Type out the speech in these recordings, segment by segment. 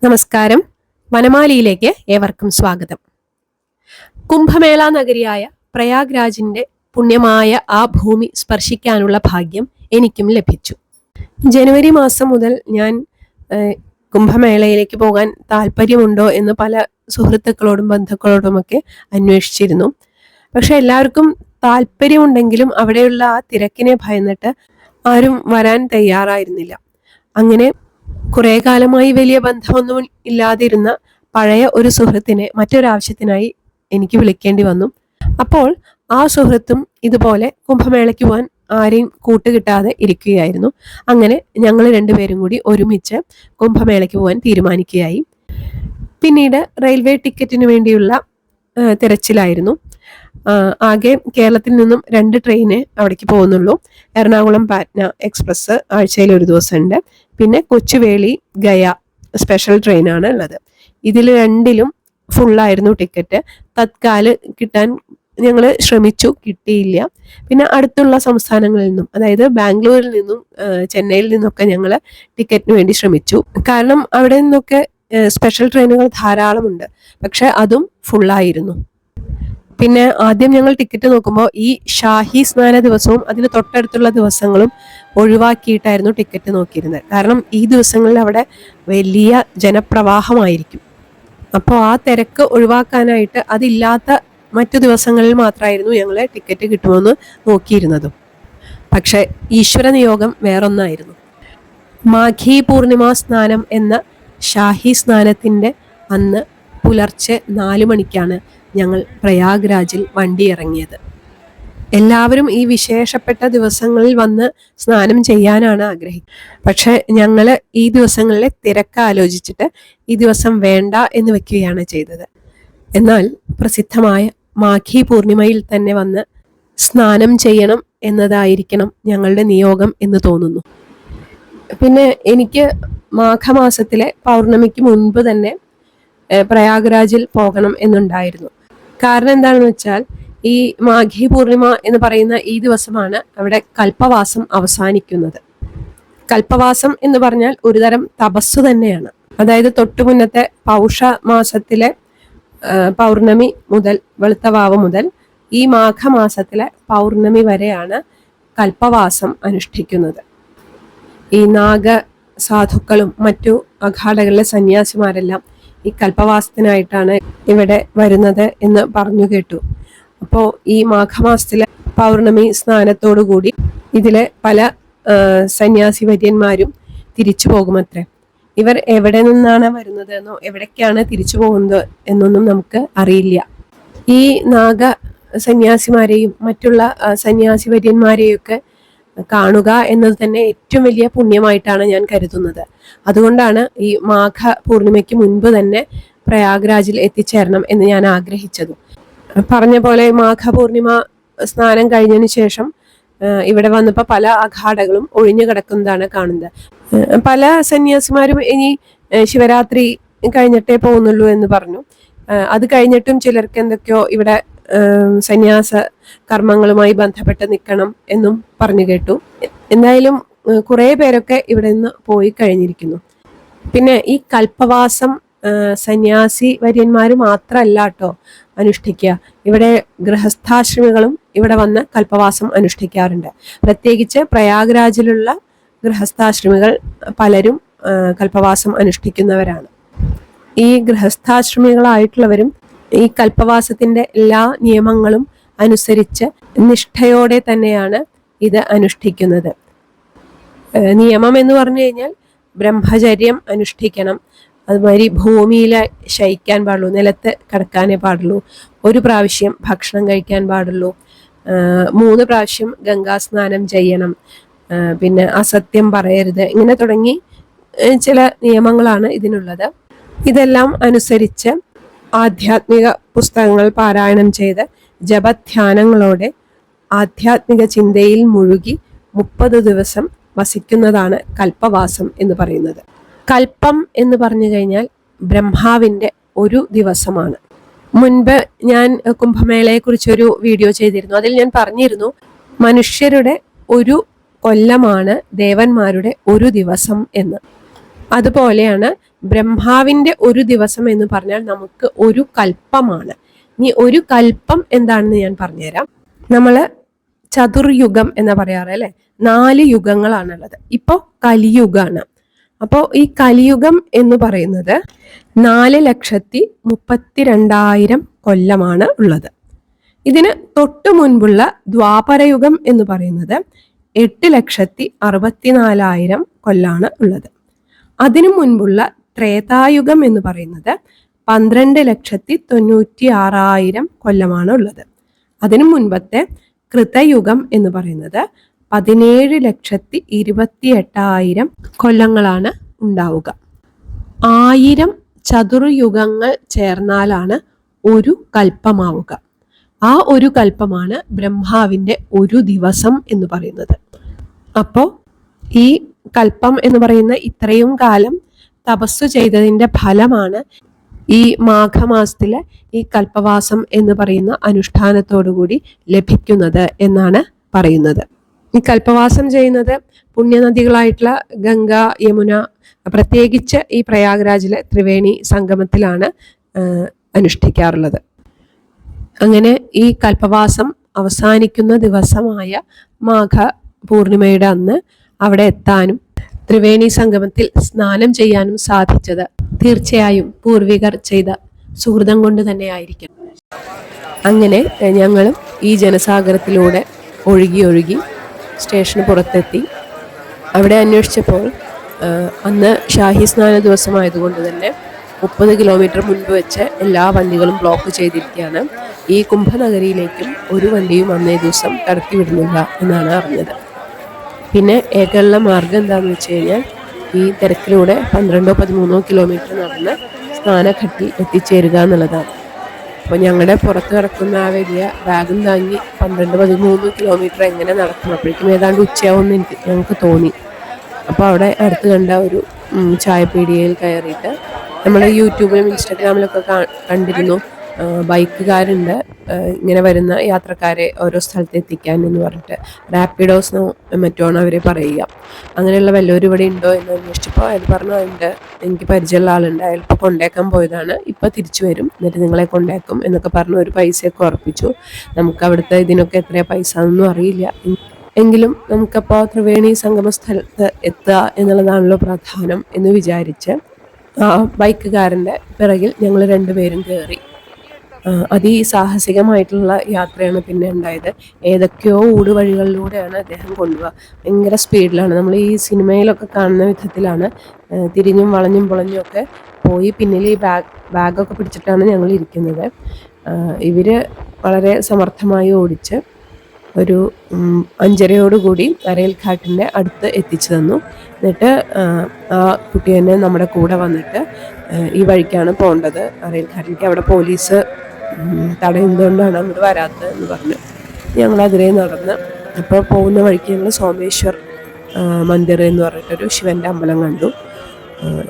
നമസ്കാരം. വനമാലിയിലേക്ക് ഏവർക്കും സ്വാഗതം. കുംഭമേള നഗരിയായ പ്രയാഗ്രാജിന്റെ പുണ്യമായ ആ ഭൂമി സ്പർശിക്കാനുള്ള ഭാഗ്യം എനിക്കും ലഭിച്ചു. ജനുവരി മാസം മുതൽ ഞാൻ കുംഭമേളയിലേക്ക് പോകാൻ താല്പര്യമുണ്ടോ എന്ന് പല സുഹൃത്തുക്കളോടും ബന്ധുക്കളോടുമൊക്കെ അന്വേഷിച്ചിരുന്നു. പക്ഷെ എല്ലാവർക്കും താല്പര്യമുണ്ടെങ്കിലും അവിടെയുള്ള ആ തിരക്കിനെ ഭയന്നിട്ട് ആരും വരാൻ തയ്യാറായിരുന്നില്ല. അങ്ങനെ കുറെ കാലമായി വലിയ ബന്ധമൊന്നും ഇല്ലാതിരുന്ന പഴയ ഒരു സുഹൃത്തിനെ മറ്റൊരാവശ്യത്തിനായി എനിക്ക് വിളിക്കേണ്ടി വന്നു. അപ്പോൾ ആ സുഹൃത്തും ഇതുപോലെ കുംഭമേളയ്ക്ക് പോകാൻ ആരെയും കൂട്ടുകിട്ടാതെ ഇരിക്കുകയായിരുന്നു. അങ്ങനെ ഞങ്ങൾ രണ്ടുപേരും കൂടി ഒരുമിച്ച് കുംഭമേളയ്ക്ക് പോകാൻ തീരുമാനിക്കുകയായി. പിന്നീട് റെയിൽവേ ടിക്കറ്റിന് വേണ്ടിയുള്ള തിരച്ചിലായിരുന്നു. ആകെ കേരളത്തിൽ നിന്നും 2 ട്രെയിന് അവിടേക്ക് പോകുന്നുള്ളൂ. എറണാകുളം പാറ്റ്ന എക്സ്പ്രസ് ആഴ്ചയിൽ ഒരു ദിവസമുണ്ട്. പിന്നെ കൊച്ചുവേളി ഗയ സ്പെഷ്യൽ ട്രെയിനാണ് ഉള്ളത്. ഇതിൽ 2ലും ഫുള്ളായിരുന്നു ടിക്കറ്റ്. തത്കാല് കിട്ടാൻ ഞങ്ങൾ ശ്രമിച്ചു, കിട്ടിയില്ല. പിന്നെ അടുത്തുള്ള സംസ്ഥാനങ്ങളിൽ നിന്നും, അതായത് ബാംഗ്ലൂരിൽ നിന്നും ചെന്നൈയിൽ നിന്നൊക്കെ ഞങ്ങൾ ടിക്കറ്റിന് വേണ്ടി ശ്രമിച്ചു. കാരണം അവിടെ നിന്നൊക്കെ സ്പെഷ്യൽ ട്രെയിനുകൾ ധാരാളമുണ്ട്. പക്ഷെ അതും ഫുള്ളായിരുന്നു. പിന്നെ ആദ്യം ഞങ്ങൾ ടിക്കറ്റ് നോക്കുമ്പോൾ ഈ ഷാഹി സ്നാന ദിവസവും അതിന് തൊട്ടടുത്തുള്ള ദിവസങ്ങളും ഒഴിവാക്കിയിട്ടായിരുന്നു ടിക്കറ്റ് നോക്കിയിരുന്നത്. കാരണം ഈ ദിവസങ്ങളിൽ അവിടെ വലിയ ജനപ്രവാഹമായിരിക്കും. അപ്പോൾ ആ തിരക്ക് ഒഴിവാക്കാനായിട്ട് അതില്ലാത്ത മറ്റു ദിവസങ്ങളിൽ മാത്രമായിരുന്നു ഞങ്ങൾ ടിക്കറ്റ് കിട്ടുമെന്ന് നോക്കിയിരുന്നതും. പക്ഷെ ഈശ്വര നിയോഗം വേറൊന്നായിരുന്നു. മാഘി പൂർണിമ സ്നാനം എന്ന ഷാഹി സ്നാനത്തിൻ്റെ അന്ന് പുലർച്ചെ 4 മണിക്കാണ് ഞങ്ങൾ പ്രയാഗ്രാജിൽ വണ്ടി ഇറങ്ങിയത്. എല്ലാവരും ഈ വിശേഷപ്പെട്ട ദിവസങ്ങളിൽ വന്ന് സ്നാനം ചെയ്യാനാണ് ആഗ്രഹിക്കുന്നത്. പക്ഷെ ഞങ്ങൾ ഈ ദിവസങ്ങളിലെ തിരക്ക് ആലോചിച്ചിട്ട് ഈ ദിവസം വേണ്ട എന്ന് വെക്കുകയാണ് ചെയ്തത്. എന്നാൽ പ്രസിദ്ധമായ മാഘി പൂർണിമയിൽ തന്നെ വന്ന് സ്നാനം ചെയ്യണം എന്നതായിരിക്കണം ഞങ്ങളുടെ നിയോഗം എന്ന് തോന്നുന്നു. പിന്നെ എനിക്ക് മാഘമാസത്തിലെ പൗർണമിക്ക് മുൻപ് തന്നെ പ്രയാഗ്രാജിൽ പോകണം എന്നുണ്ടായിരുന്നു. കാരണം എന്താണെന്ന് വെച്ചാൽ ഈ മാഘി പൂർണിമ എന്ന് പറയുന്ന ഈ ദിവസമാണ് അവിടെ കൽപ്പവാസം അവസാനിക്കുന്നത്. കൽപ്പവാസം എന്ന് പറഞ്ഞാൽ ഒരുതരം തപസ് തന്നെയാണ്. അതായത് തൊട്ടുമുന്നത്തെ പൗഷ മാസത്തിലെ പൗർണമി മുതൽ, വെളുത്തവാവ് മുതൽ ഈ മാഘമാസത്തിലെ പൗർണമി വരെയാണ് കൽപ്പവാസം അനുഷ്ഠിക്കുന്നത്. ഈ നാഗ സാധുക്കളും മറ്റു അഖാഡകളിലെ സന്യാസിമാരെല്ലാം ഈ കൽപ്പവാസത്തിനായിട്ടാണ് ഇവിടെ വരുന്നത് എന്ന് പറഞ്ഞു കേട്ടു. അപ്പോൾ ഈ മാഘമാസത്തിലെ പൗർണമി സ്നാനത്തോടുകൂടി ഇതിലെ പല സന്യാസി വര്യന്മാരും തിരിച്ചു പോകുമത്രേ. ഇവർ എവിടെ നിന്നാണ് വരുന്നത് എന്നോ എവിടേക്കാണ് തിരിച്ചു പോകുന്നത് എന്നൊന്നും നമുക്ക് അറിയില്ല. ഈ നാഗ സന്യാസിമാരെയും മറ്റുള്ള സന്യാസി വര്യന്മാരെയൊക്കെ കാണുക എന്നത് തന്നെ ഏറ്റവും വലിയ പുണ്യമായിട്ടാണ് ഞാൻ കരുതുന്നത്. അതുകൊണ്ടാണ് ഈ മാഘ പൂർണിമയ്ക്ക് മുൻപ് തന്നെ പ്രയാഗ്രാജിൽ എത്തിച്ചേരണം എന്ന് ഞാൻ ആഗ്രഹിച്ചതും. പറഞ്ഞ പോലെ മാഘ പൂർണിമ സ്നാനം കഴിഞ്ഞതിന് ശേഷം ഇവിടെ വന്നപ്പോൾ പല അഖാഡകളും ഒഴിഞ്ഞു കിടക്കുന്നതാണ് കാണുന്നത്. പല സന്യാസിമാരും ഇനി ശിവരാത്രി കഴിഞ്ഞിട്ടേ പോകുന്നുള്ളൂ എന്ന് പറഞ്ഞു. അത് കഴിഞ്ഞിട്ടും ചിലർക്ക് എന്തൊക്കെയോ ഇവിടെ സന്യാസ കർമ്മങ്ങളുമായി ബന്ധപ്പെട്ട് നിൽക്കണം എന്നും പറഞ്ഞു കേട്ടു. എന്തായാലും കുറെ പേരൊക്കെ ഇവിടെ നിന്ന് പോയി കഴിഞ്ഞിരിക്കുന്നു. പിന്നെ ഈ കൽപ്പവാസം സന്യാസി വര്യന്മാര് മാത്രമല്ല കേട്ടോ അനുഷ്ഠിക്കുക. ഇവിടെ ഗൃഹസ്ഥാശ്രമികളും ഇവിടെ വന്ന് കൽപ്പവാസം അനുഷ്ഠിക്കാറുണ്ട്. പ്രത്യേകിച്ച് പ്രയാഗ്രാജിലുള്ള ഗൃഹസ്ഥാശ്രമികൾ പലരും കൽപ്പവാസം അനുഷ്ഠിക്കുന്നവരാണ്. ഈ ഗൃഹസ്ഥാശ്രമികളായിട്ടുള്ളവരും ഈ കൽപ്പവാസത്തിന്റെ എല്ലാ നിയമങ്ങളും അനുസരിച്ച് നിഷ്ഠയോടെ തന്നെയാണ് ഇത് അനുഷ്ഠിക്കുന്നത്. നിയമം എന്ന് പറഞ്ഞു കഴിഞ്ഞാൽ ബ്രഹ്മചര്യം അനുഷ്ഠിക്കണം. അതുമാതിരി ഭൂമിയിൽ ശയിക്കാൻ പാടുള്ളൂ, നിലത്ത് കിടക്കാനേ പാടുള്ളൂ. 1 പ്രാവശ്യം ഭക്ഷണം കഴിക്കാൻ പാടുള്ളൂ. 3 പ്രാവശ്യം ഗംഗാസ്നാനം ചെയ്യണം. പിന്നെ അസത്യം പറയരുത്. ഇങ്ങനെ തുടങ്ങി ചില നിയമങ്ങളാണ് ഇതിനുള്ളത്. ഇതെല്ലാം അനുസരിച്ച് ആധ്യാത്മിക പുസ്തകങ്ങൾ പാരായണം ചെയ്ത് ജപധ്യാനങ്ങളോടെ ആധ്യാത്മിക ചിന്തയിൽ മുഴുകി 30 ദിവസം വസിക്കുന്നതാണ് കൽപ്പവാസം എന്ന് പറയുന്നത്. കൽപ്പം എന്ന് പറഞ്ഞു കഴിഞ്ഞാൽ ബ്രഹ്മാവിൻ്റെ ഒരു ദിവസമാണ്. മുൻപ് ഞാൻ കുംഭമേളയെക്കുറിച്ചൊരു വീഡിയോ ചെയ്തിരുന്നു. അതിൽ ഞാൻ പറഞ്ഞിരുന്നു മനുഷ്യരുടെ ഒരു കൊല്ലമാണ് ദേവന്മാരുടെ ഒരു ദിവസം എന്ന്. അതുപോലെയാണ് ബ്രഹ്മാവിന്റെ ഒരു ദിവസം എന്ന് പറഞ്ഞാൽ നമുക്ക് ഒരു കൽപ്പമാണ്. ഇനി ഒരു കൽപ്പം എന്താണെന്ന് ഞാൻ പറഞ്ഞുതരാം. നമ്മള് ചതുർയുഗം എന്ന് പറയാറ് അല്ലെ, 4 യുഗങ്ങളാണുള്ളത്. ഇപ്പോൾ കലിയുഗാണ്. അപ്പോൾ ഈ കലിയുഗം എന്ന് പറയുന്നത് 4,32,000 കൊല്ലമാണ് ഉള്ളത്. ഇതിന് തൊട്ടു മുൻപുള്ള ദ്വാപരയുഗം എന്ന് പറയുന്നത് 8,64,000 കൊല്ലാണ് ഉള്ളത്. അതിനു മുൻപുള്ള ത്രേതായുഗം എന്ന് പറയുന്നത് 12,96,000 കൊല്ലമാണ് ഉള്ളത്. അതിനു മുൻപത്തെ കൃതയുഗം എന്ന് പറയുന്നത് 17,28,000 കൊല്ലങ്ങളാണ് ഉണ്ടാവുക. 1000 ചതുർയുഗങ്ങൾ ചേർന്നാലാണ് ഒരു കൽപ്പമാവുക. ആ ഒരു കൽപ്പമാണ് ബ്രഹ്മാവിന്റെ ഒരു ദിവസം എന്ന് പറയുന്നത്. അപ്പോൾ ഈ കൽപ്പം എന്ന് പറയുന്ന ഇത്രയും കാലം തപസ്സു ചെയ്തതിന്റെ ഫലമാണ് ഈ മാഘമാസത്തിലെ ഈ കൽപ്പവാസം എന്ന് പറയുന്ന അനുഷ്ഠാനത്തോടുകൂടി ലഭിക്കുന്നത് എന്നാണ് പറയുന്നത്. ഈ കൽപ്പവാസം ചെയ്യുന്നത് പുണ്യനദികളായിട്ടുള്ള ഗംഗ, യമുന, പ്രത്യേകിച്ച് ഈ പ്രയാഗ്രാജിലെ ത്രിവേണി സംഗമത്തിലാണ് അനുഷ്ഠിക്കാറുള്ളത്. അങ്ങനെ ഈ കൽപ്പവാസം അവസാനിക്കുന്ന ദിവസമായ മാഘ പൂർണിമയുടെ അന്ന് അവിടെ എത്താനും ത്രിവേണി സംഗമത്തിൽ സ്നാനം ചെയ്യാനും സാധിച്ചത് തീർച്ചയായും പൂർവികർ ചെയ്ത സുഹൃതം കൊണ്ട് തന്നെ ആയിരിക്കും. അങ്ങനെ ഞങ്ങളും ഈ ജനസാഗരത്തിലൂടെ ഒഴുകി സ്റ്റേഷന് പുറത്തെത്തി. അവിടെ അന്വേഷിച്ചപ്പോൾ അന്ന് ഷാഹി സ്നാന ദിവസമായതുകൊണ്ട് തന്നെ 30 കിലോമീറ്റർ മുൻപ് വെച്ച് എല്ലാ വണ്ടികളും ബ്ലോക്ക് ചെയ്തിരിക്കുകയാണ്. ഈ കുംഭനഗരിയിലേക്കും ഒരു വണ്ടിയും അന്നേ ദിവസം കടത്തിവിടുന്നില്ല എന്നാണ് അറിഞ്ഞത്. പിന്നെ ഏകയുള്ള മാർഗം എന്താണെന്ന് വെച്ച് കഴിഞ്ഞാൽ ഈ തിരക്കിലൂടെ 12-13 കിലോമീറ്റർ നടന്ന് സ്നാനഘട്ടിൽ എത്തിച്ചേരുക എന്നുള്ളതാണ്. അപ്പോൾ ഞങ്ങളുടെ പുറത്ത് കിടക്കുന്ന ആ വലിയ ബാഗും താങ്ങി 12-13 കിലോമീറ്റർ എങ്ങനെ നടക്കും? അപ്പോഴേക്കും ഏതാണ്ട് ഉച്ചയാവുമെന്ന് ഞങ്ങൾക്ക് തോന്നി. അപ്പോൾ അവിടെ അടുത്ത് കണ്ട ഒരു ചായപ്പീടികയിൽ കയറിയിട്ട് നമ്മൾ യൂട്യൂബിലും ഇൻസ്റ്റാഗ്രാമിലൊക്കെ കണ്ടിരുന്നു, ബൈക്കുകാരുണ്ട് ഇങ്ങനെ വരുന്ന യാത്രക്കാരെ ഓരോ സ്ഥലത്ത് എത്തിക്കാൻ എന്ന് പറഞ്ഞിട്ട്. റാപ്പിഡോസ്നോ മറ്റോണോ അവരെ പറയുക. അങ്ങനെയുള്ള വല്ലവരും ഇവിടെ ഉണ്ടോ എന്ന് അന്വേഷിച്ചപ്പോൾ അയാൾ പറഞ്ഞു, ഉണ്ട്, എനിക്ക് പരിചയമുള്ള ആളുണ്ട്, അയാൾ ഇപ്പോൾ കൊണ്ടേക്കാൻ പോയതാണ്, ഇപ്പോൾ തിരിച്ചു വരും, എന്നിട്ട് നിങ്ങളെ കൊണ്ടേക്കും എന്നൊക്കെ പറഞ്ഞു ഒരു പൈസയൊക്കെ ഉറപ്പിച്ചു. നമുക്ക് അവിടുത്തെ ഇതിനൊക്കെ എത്രയാ പൈസ എന്നൊന്നും അറിയില്ല. എങ്കിലും നമുക്കപ്പോൾ ത്രിവേണി സംഗമ സ്ഥലത്ത് എത്തുക എന്നുള്ളതാണല്ലോ പ്രധാനം എന്ന് വിചാരിച്ച് ആ ബൈക്കുകാരൻ്റെ പിറകിൽ ഞങ്ങൾ 2 പേരും കയറി. അതിസാഹസികമായിട്ടുള്ള യാത്രയാണ് പിന്നെ ഉണ്ടായത്. ഏതൊക്കെയോ ഊടുവഴികളിലൂടെയാണ് അദ്ദേഹം കൊണ്ടുപോവുക. ഭയങ്കര സ്പീഡിലാണ്. നമ്മൾ ഈ സിനിമയിലൊക്കെ കാണുന്ന വിധത്തിലാണ് തിരിഞ്ഞും വളഞ്ഞും പൊളഞ്ഞും ഒക്കെ പോയി. പിന്നിൽ ഈ ബാഗൊക്കെ പിടിച്ചിട്ടാണ് ഞങ്ങൾ ഇരിക്കുന്നത്. ഇവർ വളരെ സമർത്ഥമായി ഓടിച്ച് ഒരു 5:30 അരയിൽ ഘാട്ടിൻ്റെ അടുത്ത് എത്തിച്ചു തന്നു. എന്നിട്ട് ആ കുട്ടി തന്നെ നമ്മുടെ കൂടെ വന്നിട്ട് ഈ വഴിക്കാണ് പോകേണ്ടത് അരയിൽ ഘാട്ടിലേക്ക്, അവിടെ പോലീസ് തടയുന്നതുകൊണ്ടാണ് അങ്ങോട്ട് വരാത്തത് എന്ന് പറഞ്ഞു ഞങ്ങൾ അതിലേ നടന്ന്. അപ്പോൾ പോകുന്ന വഴിക്ക് ഞങ്ങൾ സോമേശ്വർ മന്ദിർ എന്ന് പറഞ്ഞിട്ടൊരു ശിവൻ്റെ അമ്പലം കണ്ടു.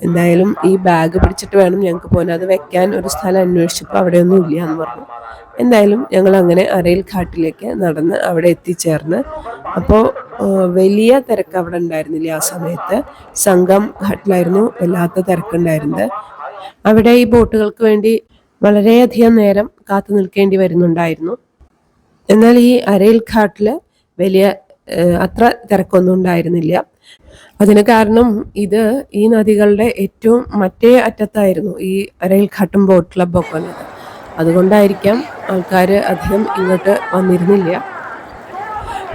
എന്തായാലും ഈ ബാഗ് പിടിച്ചിട്ട് വേണം ഞങ്ങൾക്ക് പോകാൻ, അത് വെക്കാൻ ഒരു സ്ഥലം അന്വേഷിച്ചപ്പോൾ അവിടെയൊന്നും ഇല്ല എന്ന് പറഞ്ഞു. എന്തായാലും ഞങ്ങൾ അങ്ങനെ അരയിൽ ഘാട്ടിലേക്ക് നടന്ന് അവിടെ എത്തിച്ചേർന്ന്. അപ്പോൾ വലിയ തിരക്ക് അവിടെ ഉണ്ടായിരുന്നില്ല ആ സമയത്ത്. സംഗം ഘാട്ടിലായിരുന്നു വല്ലാത്ത തിരക്കുണ്ടായിരുന്നത്. അവിടെ ഈ ബോട്ടുകൾക്ക് വേണ്ടി വളരെയധികം നേരം കാത്തു നിൽക്കേണ്ടി വരുന്നുണ്ടായിരുന്നു. എന്നാൽ ഈ അരയിൽ ഘാട്ടിൽ വലിയ അത്ര തിരക്കൊന്നും ഉണ്ടായിരുന്നില്ല. അതിന് കാരണം ഇത് ഈ നദികളുടെ ഏറ്റവും മറ്റേ അറ്റത്തായിരുന്നു ഈ അരയിൽ ഘാട്ടും ബോട്ട് ക്ലബ്ബൊക്കെ ഉള്ളത്. അതുകൊണ്ടായിരിക്കാം ആൾക്കാർ അധികം ഇങ്ങോട്ട് വന്നിരുന്നില്ല.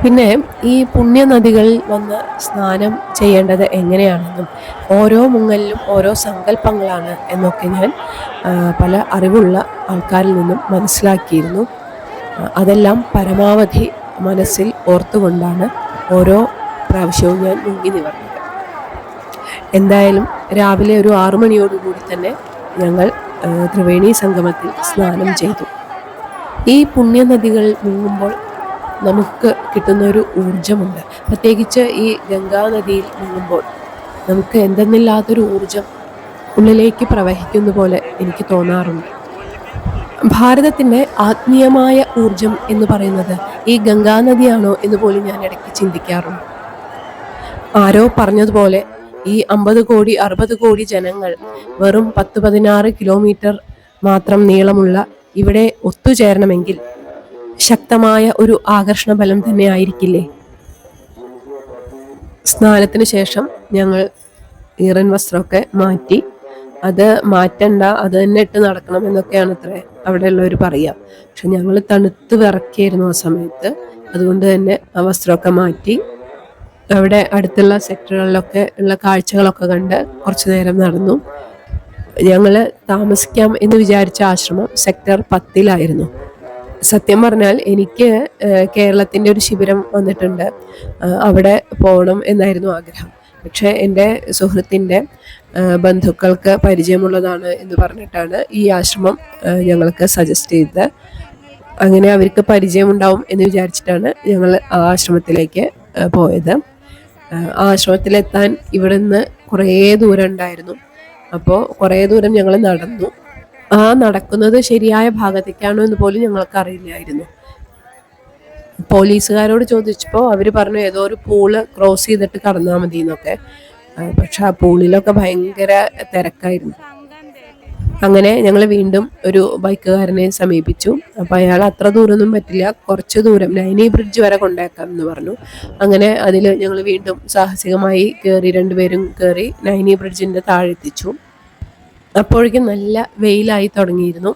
പിന്നെ ഈ പുണ്യനദികളിൽ വന്ന് സ്നാനം ചെയ്യേണ്ടത് എങ്ങനെയാണെന്നും ഓരോ മുങ്ങലിലും ഓരോ സങ്കല്പങ്ങളാണ് എന്നൊക്കെ ഞാൻ പല അറിവുള്ള ആൾക്കാരിൽ നിന്നും മനസ്സിലാക്കിയിരുന്നു. അതെല്ലാം പരമാവധി മനസ്സിൽ ഓർത്തുകൊണ്ടാണ് ഓരോ പ്രാവശ്യവും ഞാൻ മുങ്ങി നിവർന്നത്. എന്തായാലും രാവിലെ ഒരു 6 മണിയോടുകൂടി തന്നെ ഞങ്ങൾ ത്രിവേണി സംഗമത്തിൽ സ്നാനം ചെയ്തു. ഈ പുണ്യനദികൾ മുങ്ങുമ്പോൾ നമുക്ക് കിട്ടുന്നൊരു ഊർജമുണ്ട്. പ്രത്യേകിച്ച് ഈ ഗംഗാനദിയിൽ മുങ്ങുമ്പോൾ നമുക്ക് എന്തെന്നില്ലാത്തൊരു ഊർജം ഉള്ളിലേക്ക് പ്രവഹിക്കുന്ന പോലെ എനിക്ക് തോന്നാറുണ്ട്. ഭാരതത്തിൻ്റെ ആത്മീയമായ ഊർജം എന്ന് പറയുന്നത് ഈ ഗംഗാനദിയാണോ എന്ന് പോലും ഞാൻ ഇടയ്ക്ക് ചിന്തിക്കാറുണ്ട്. ആരോ പറഞ്ഞതുപോലെ ഈ 50 കോടി 60 കോടി ജനങ്ങൾ വെറും 10-16 കിലോമീറ്റർ മാത്രം നീളമുള്ള ഇവിടെ ഒത്തുചേരണമെങ്കിൽ ശക്തമായ ഒരു ആകർഷണ ബലം തന്നെ ആയിരിക്കില്ലേ? സ്നാനത്തിന് ശേഷം ഞങ്ങൾ ഈറൻ വസ്ത്രമൊക്കെ മാറ്റി. അത് മാറ്റണ്ട, അത് തന്നെ ഇട്ട് നടക്കണം എന്നൊക്കെയാണ് അത്രേ അവിടെയുള്ളവർ പറയുക. പക്ഷെ ഞങ്ങൾ തണുത്ത് വിറക്കിയായിരുന്നു ആ സമയത്ത്. അതുകൊണ്ട് തന്നെ ആ വസ്ത്രമൊക്കെ മാറ്റി അവിടെ അടുത്തുള്ള സെക്ടറുകളിലൊക്കെ ഉള്ള കാഴ്ചകളൊക്കെ കണ്ട് കുറച്ചു നേരം നടന്നു. ഞങ്ങൾ താമസിക്കാം എന്ന് വിചാരിച്ച ആശ്രമം സെക്ടർ 10-ലായിരുന്നു. സത്യം പറഞ്ഞാൽ എനിക്ക് കേരളത്തിൻ്റെ ഒരു ശിബിരം വന്നിട്ടുണ്ട്, അവിടെ പോകണം എന്നായിരുന്നു ആഗ്രഹം. പക്ഷേ എൻ്റെ സുഹൃത്തിൻ്റെ ബന്ധുക്കൾക്ക് പരിചയമുള്ളതാണ് എന്ന് പറഞ്ഞിട്ടാണ് ഈ ആശ്രമം ഞങ്ങൾക്ക് സജസ്റ്റ് ചെയ്തത്. അങ്ങനെ അവർക്ക് പരിചയമുണ്ടാവും എന്ന് വിചാരിച്ചിട്ടാണ് ഞങ്ങൾ ആ ആശ്രമത്തിലേക്ക് പോയത്. ആശ്രമത്തിലെത്താൻ ഇവിടെ നിന്ന് കുറേ ദൂരം ഉണ്ടായിരുന്നു. അപ്പോൾ കുറേ ദൂരം ഞങ്ങൾ നടന്നു. ആ നടക്കുന്നത് ശരിയായ ഭാഗത്തേക്കാണോ എന്ന് പോലും ഞങ്ങൾക്ക് അറിയില്ലായിരുന്നു. പോലീസുകാരോട് ചോദിച്ചപ്പോൾ അവർ പറഞ്ഞു ഏതോ ഒരു പൂള് ക്രോസ് ചെയ്തിട്ട് കടന്നാൽ മതി എന്നൊക്കെ. പക്ഷെ ആ പൂളിലൊക്കെ ഭയങ്കര തിരക്കായിരുന്നു. അങ്ങനെ ഞങ്ങൾ വീണ്ടും ഒരു ബൈക്കുകാരനെ സമീപിച്ചു. അപ്പം അയാൾ അത്ര ദൂരമൊന്നും പറ്റില്ല, കുറച്ച് ദൂരം നൈനി ബ്രിഡ്ജ് വരെ കൊണ്ടാക്കാം എന്ന് പറഞ്ഞു. അങ്ങനെ അതിൽ ഞങ്ങൾ വീണ്ടും സാഹസികമായി കയറി, രണ്ടുപേരും കയറി നൈനി ബ്രിഡ്ജിൻ്റെ താഴെ എത്തിച്ചു. അപ്പോഴേക്കും നല്ല വെയിലായി തുടങ്ങിയിരുന്നു.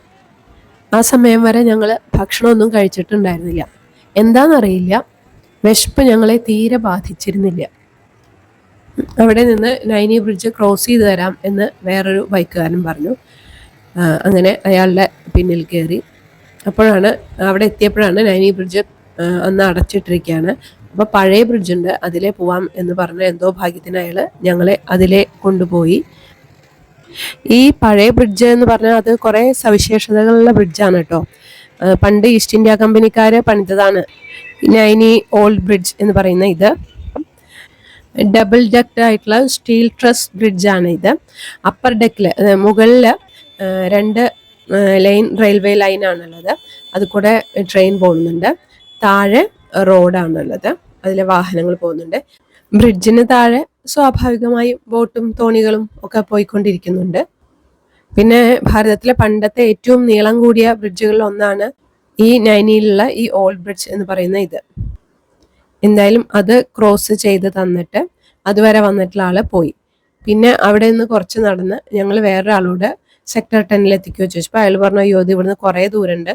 ആ സമയം വരെ ഞങ്ങൾ ഭക്ഷണമൊന്നും കഴിച്ചിട്ടുണ്ടായിരുന്നില്ല. എന്താണെന്നറിയില്ല, വിശപ്പ് ഞങ്ങളെ തീരെ ബാധിച്ചിരുന്നില്ല. അവിടെ നിന്ന് നൈനി ബ്രിഡ്ജ് ക്രോസ് ചെയ്ത് തരാം എന്ന് വേറൊരു ബൈക്കുകാരൻ പറഞ്ഞു. അങ്ങനെ അയാളുടെ പിന്നിൽ കയറി. അപ്പോഴാണ് അവിടെ എത്തിയപ്പോഴാണ് നൈനി ബ്രിഡ്ജ് അന്ന് അടച്ചിട്ടിരിക്കുകയാണ്. അപ്പോൾ പഴയ ബ്രിഡ്ജുണ്ട്, അതിലേ പോവാം എന്ന് പറഞ്ഞ എന്തോ ഭാഗ്യത്തിന് അയാൾ ഞങ്ങളെ അതിലേ കൊണ്ടുപോയി. ഈ പഴയ ബ്രിഡ്ജ് എന്ന് പറഞ്ഞാൽ അത് കുറേ സവിശേഷതകളുള്ള ബ്രിഡ്ജാണ് കേട്ടോ. പണ്ട് ഈസ്റ്റ് ഇന്ത്യ കമ്പനിക്കാർ പണിതതാണ് നൈനി ഓൾഡ് ബ്രിഡ്ജ് എന്ന് പറയുന്ന ഇത്. ഡബിൾ ഡെക്ക് ആയിട്ടുള്ള സ്റ്റീൽ ട്രസ് ബ്രിഡ്ജാണ് ഇത്. അപ്പർ ഡെക്കിൽ മുകളിൽ 2 ലൈൻ റെയിൽവേ ലൈനാണുള്ളത്, അത് കൂടെ ട്രെയിൻ പോകുന്നുണ്ട്. താഴെ റോഡാണുള്ളത്, അതിൽ വാഹനങ്ങൾ പോകുന്നുണ്ട്. ബ്രിഡ്ജിന് താഴെ സ്വാഭാവികമായും ബോട്ടും തോണികളും ഒക്കെ പോയിക്കൊണ്ടിരിക്കുന്നുണ്ട്. പിന്നെ ഭാരതത്തിലെ പണ്ടത്തെ ഏറ്റവും നീളം കൂടിയ ബ്രിഡ്ജുകളിൽ ഒന്നാണ് ഈ നൈനിയിലുള്ള ഈ ഓൾഡ് ബ്രിഡ്ജ് എന്ന് പറയുന്ന ഇത്. എന്തായാലും അത് ക്രോസ് ചെയ്ത് തന്നിട്ട് അതുവരെ വന്നിട്ടുള്ള ആള് പോയി. പിന്നെ അവിടെ നിന്ന് കുറച്ച് നടന്ന് ഞങ്ങൾ വേറൊരാളോട് സെക്ടർ 10-ൽ എത്തിക്കുകയോ ചോദിച്ചപ്പോൾ അയാൾ പറഞ്ഞു, അയ്യോ ഇത് ഇവിടുന്ന് കുറേ ദൂരമുണ്ട്,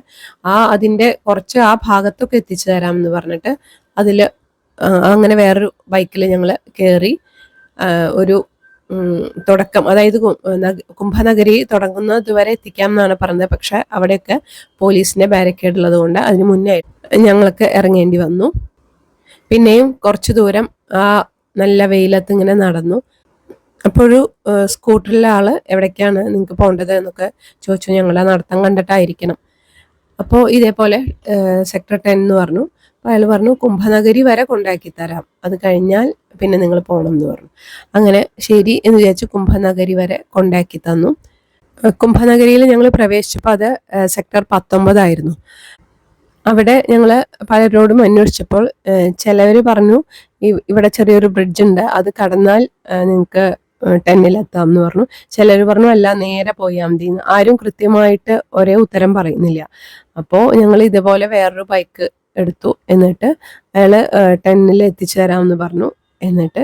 അതിൻ്റെ കുറച്ച് ആ ഭാഗത്തൊക്കെ എത്തിച്ചു തരാമെന്ന് പറഞ്ഞിട്ട് അതിൽ അങ്ങനെ വേറൊരു ബൈക്കിൽ ഞങ്ങൾ കയറി. ഒരു തുടക്കം, അതായത് കുംഭനഗരി തുടങ്ങുന്നത് വരെ എത്തിക്കാം എന്നാണ് പറഞ്ഞത്. പക്ഷെ അവിടെയൊക്കെ പോലീസിന്റെ ബാരിക്കേഡ് ഉള്ളത് കൊണ്ട് അതിന് മുന്നേ ഞങ്ങൾക്ക് ഇറങ്ങേണ്ടി വന്നു. പിന്നെയും കുറച്ച് ദൂരം ആ നല്ല വെയിലത്ത് ഇങ്ങനെ നടന്നു. അപ്പോഴൊരു സ്കൂട്ടറിലെ ആള് എവിടേക്കാണ് നിങ്ങൾക്ക് പോകേണ്ടത് എന്നൊക്കെ ചോദിച്ചു. ഞങ്ങൾ ആ നടത്തം കണ്ടിട്ടായിരിക്കണം. അപ്പോൾ ഇതേപോലെ സെക്ടർ 10 എന്ന് പറഞ്ഞു. അപ്പോൾ അയാൾ പറഞ്ഞു കുംഭനഗരി വരെ കൊണ്ടാക്കി തരാം, അത് കഴിഞ്ഞാൽ പിന്നെ നിങ്ങൾ പോകണം എന്ന് പറഞ്ഞു. അങ്ങനെ ശരി എന്ന് വിചാരിച്ച് കുംഭനഗരി വരെ കൊണ്ടാക്കി തന്നു. കുംഭനഗരിയിൽ ഞങ്ങൾ പ്രവേശിച്ചപ്പോൾ അത് സെക്ടർ 19 ആയിരുന്നു. അവിടെ ഞങ്ങൾ പലരോടും അന്വേഷിച്ചപ്പോൾ ചിലവർ പറഞ്ഞു ഇവിടെ ചെറിയൊരു ബ്രിഡ്ജ് ഉണ്ട്, അത് കടന്നാൽ നിങ്ങൾക്ക് 10-ലെത്താം എന്ന് പറഞ്ഞു. ചിലർ പറഞ്ഞു അല്ല നേരെ പോയാൽ മതി. ആരും കൃത്യമായിട്ട് ഒരേ ഉത്തരം പറയുന്നില്ല. അപ്പോൾ ഞങ്ങൾ ഇതുപോലെ വേറൊരു ബൈക്ക് എടുത്തു. എന്നിട്ട് അയാൾ 10-ൽ എത്തിച്ചു തരാമെന്ന് പറഞ്ഞു. എന്നിട്ട്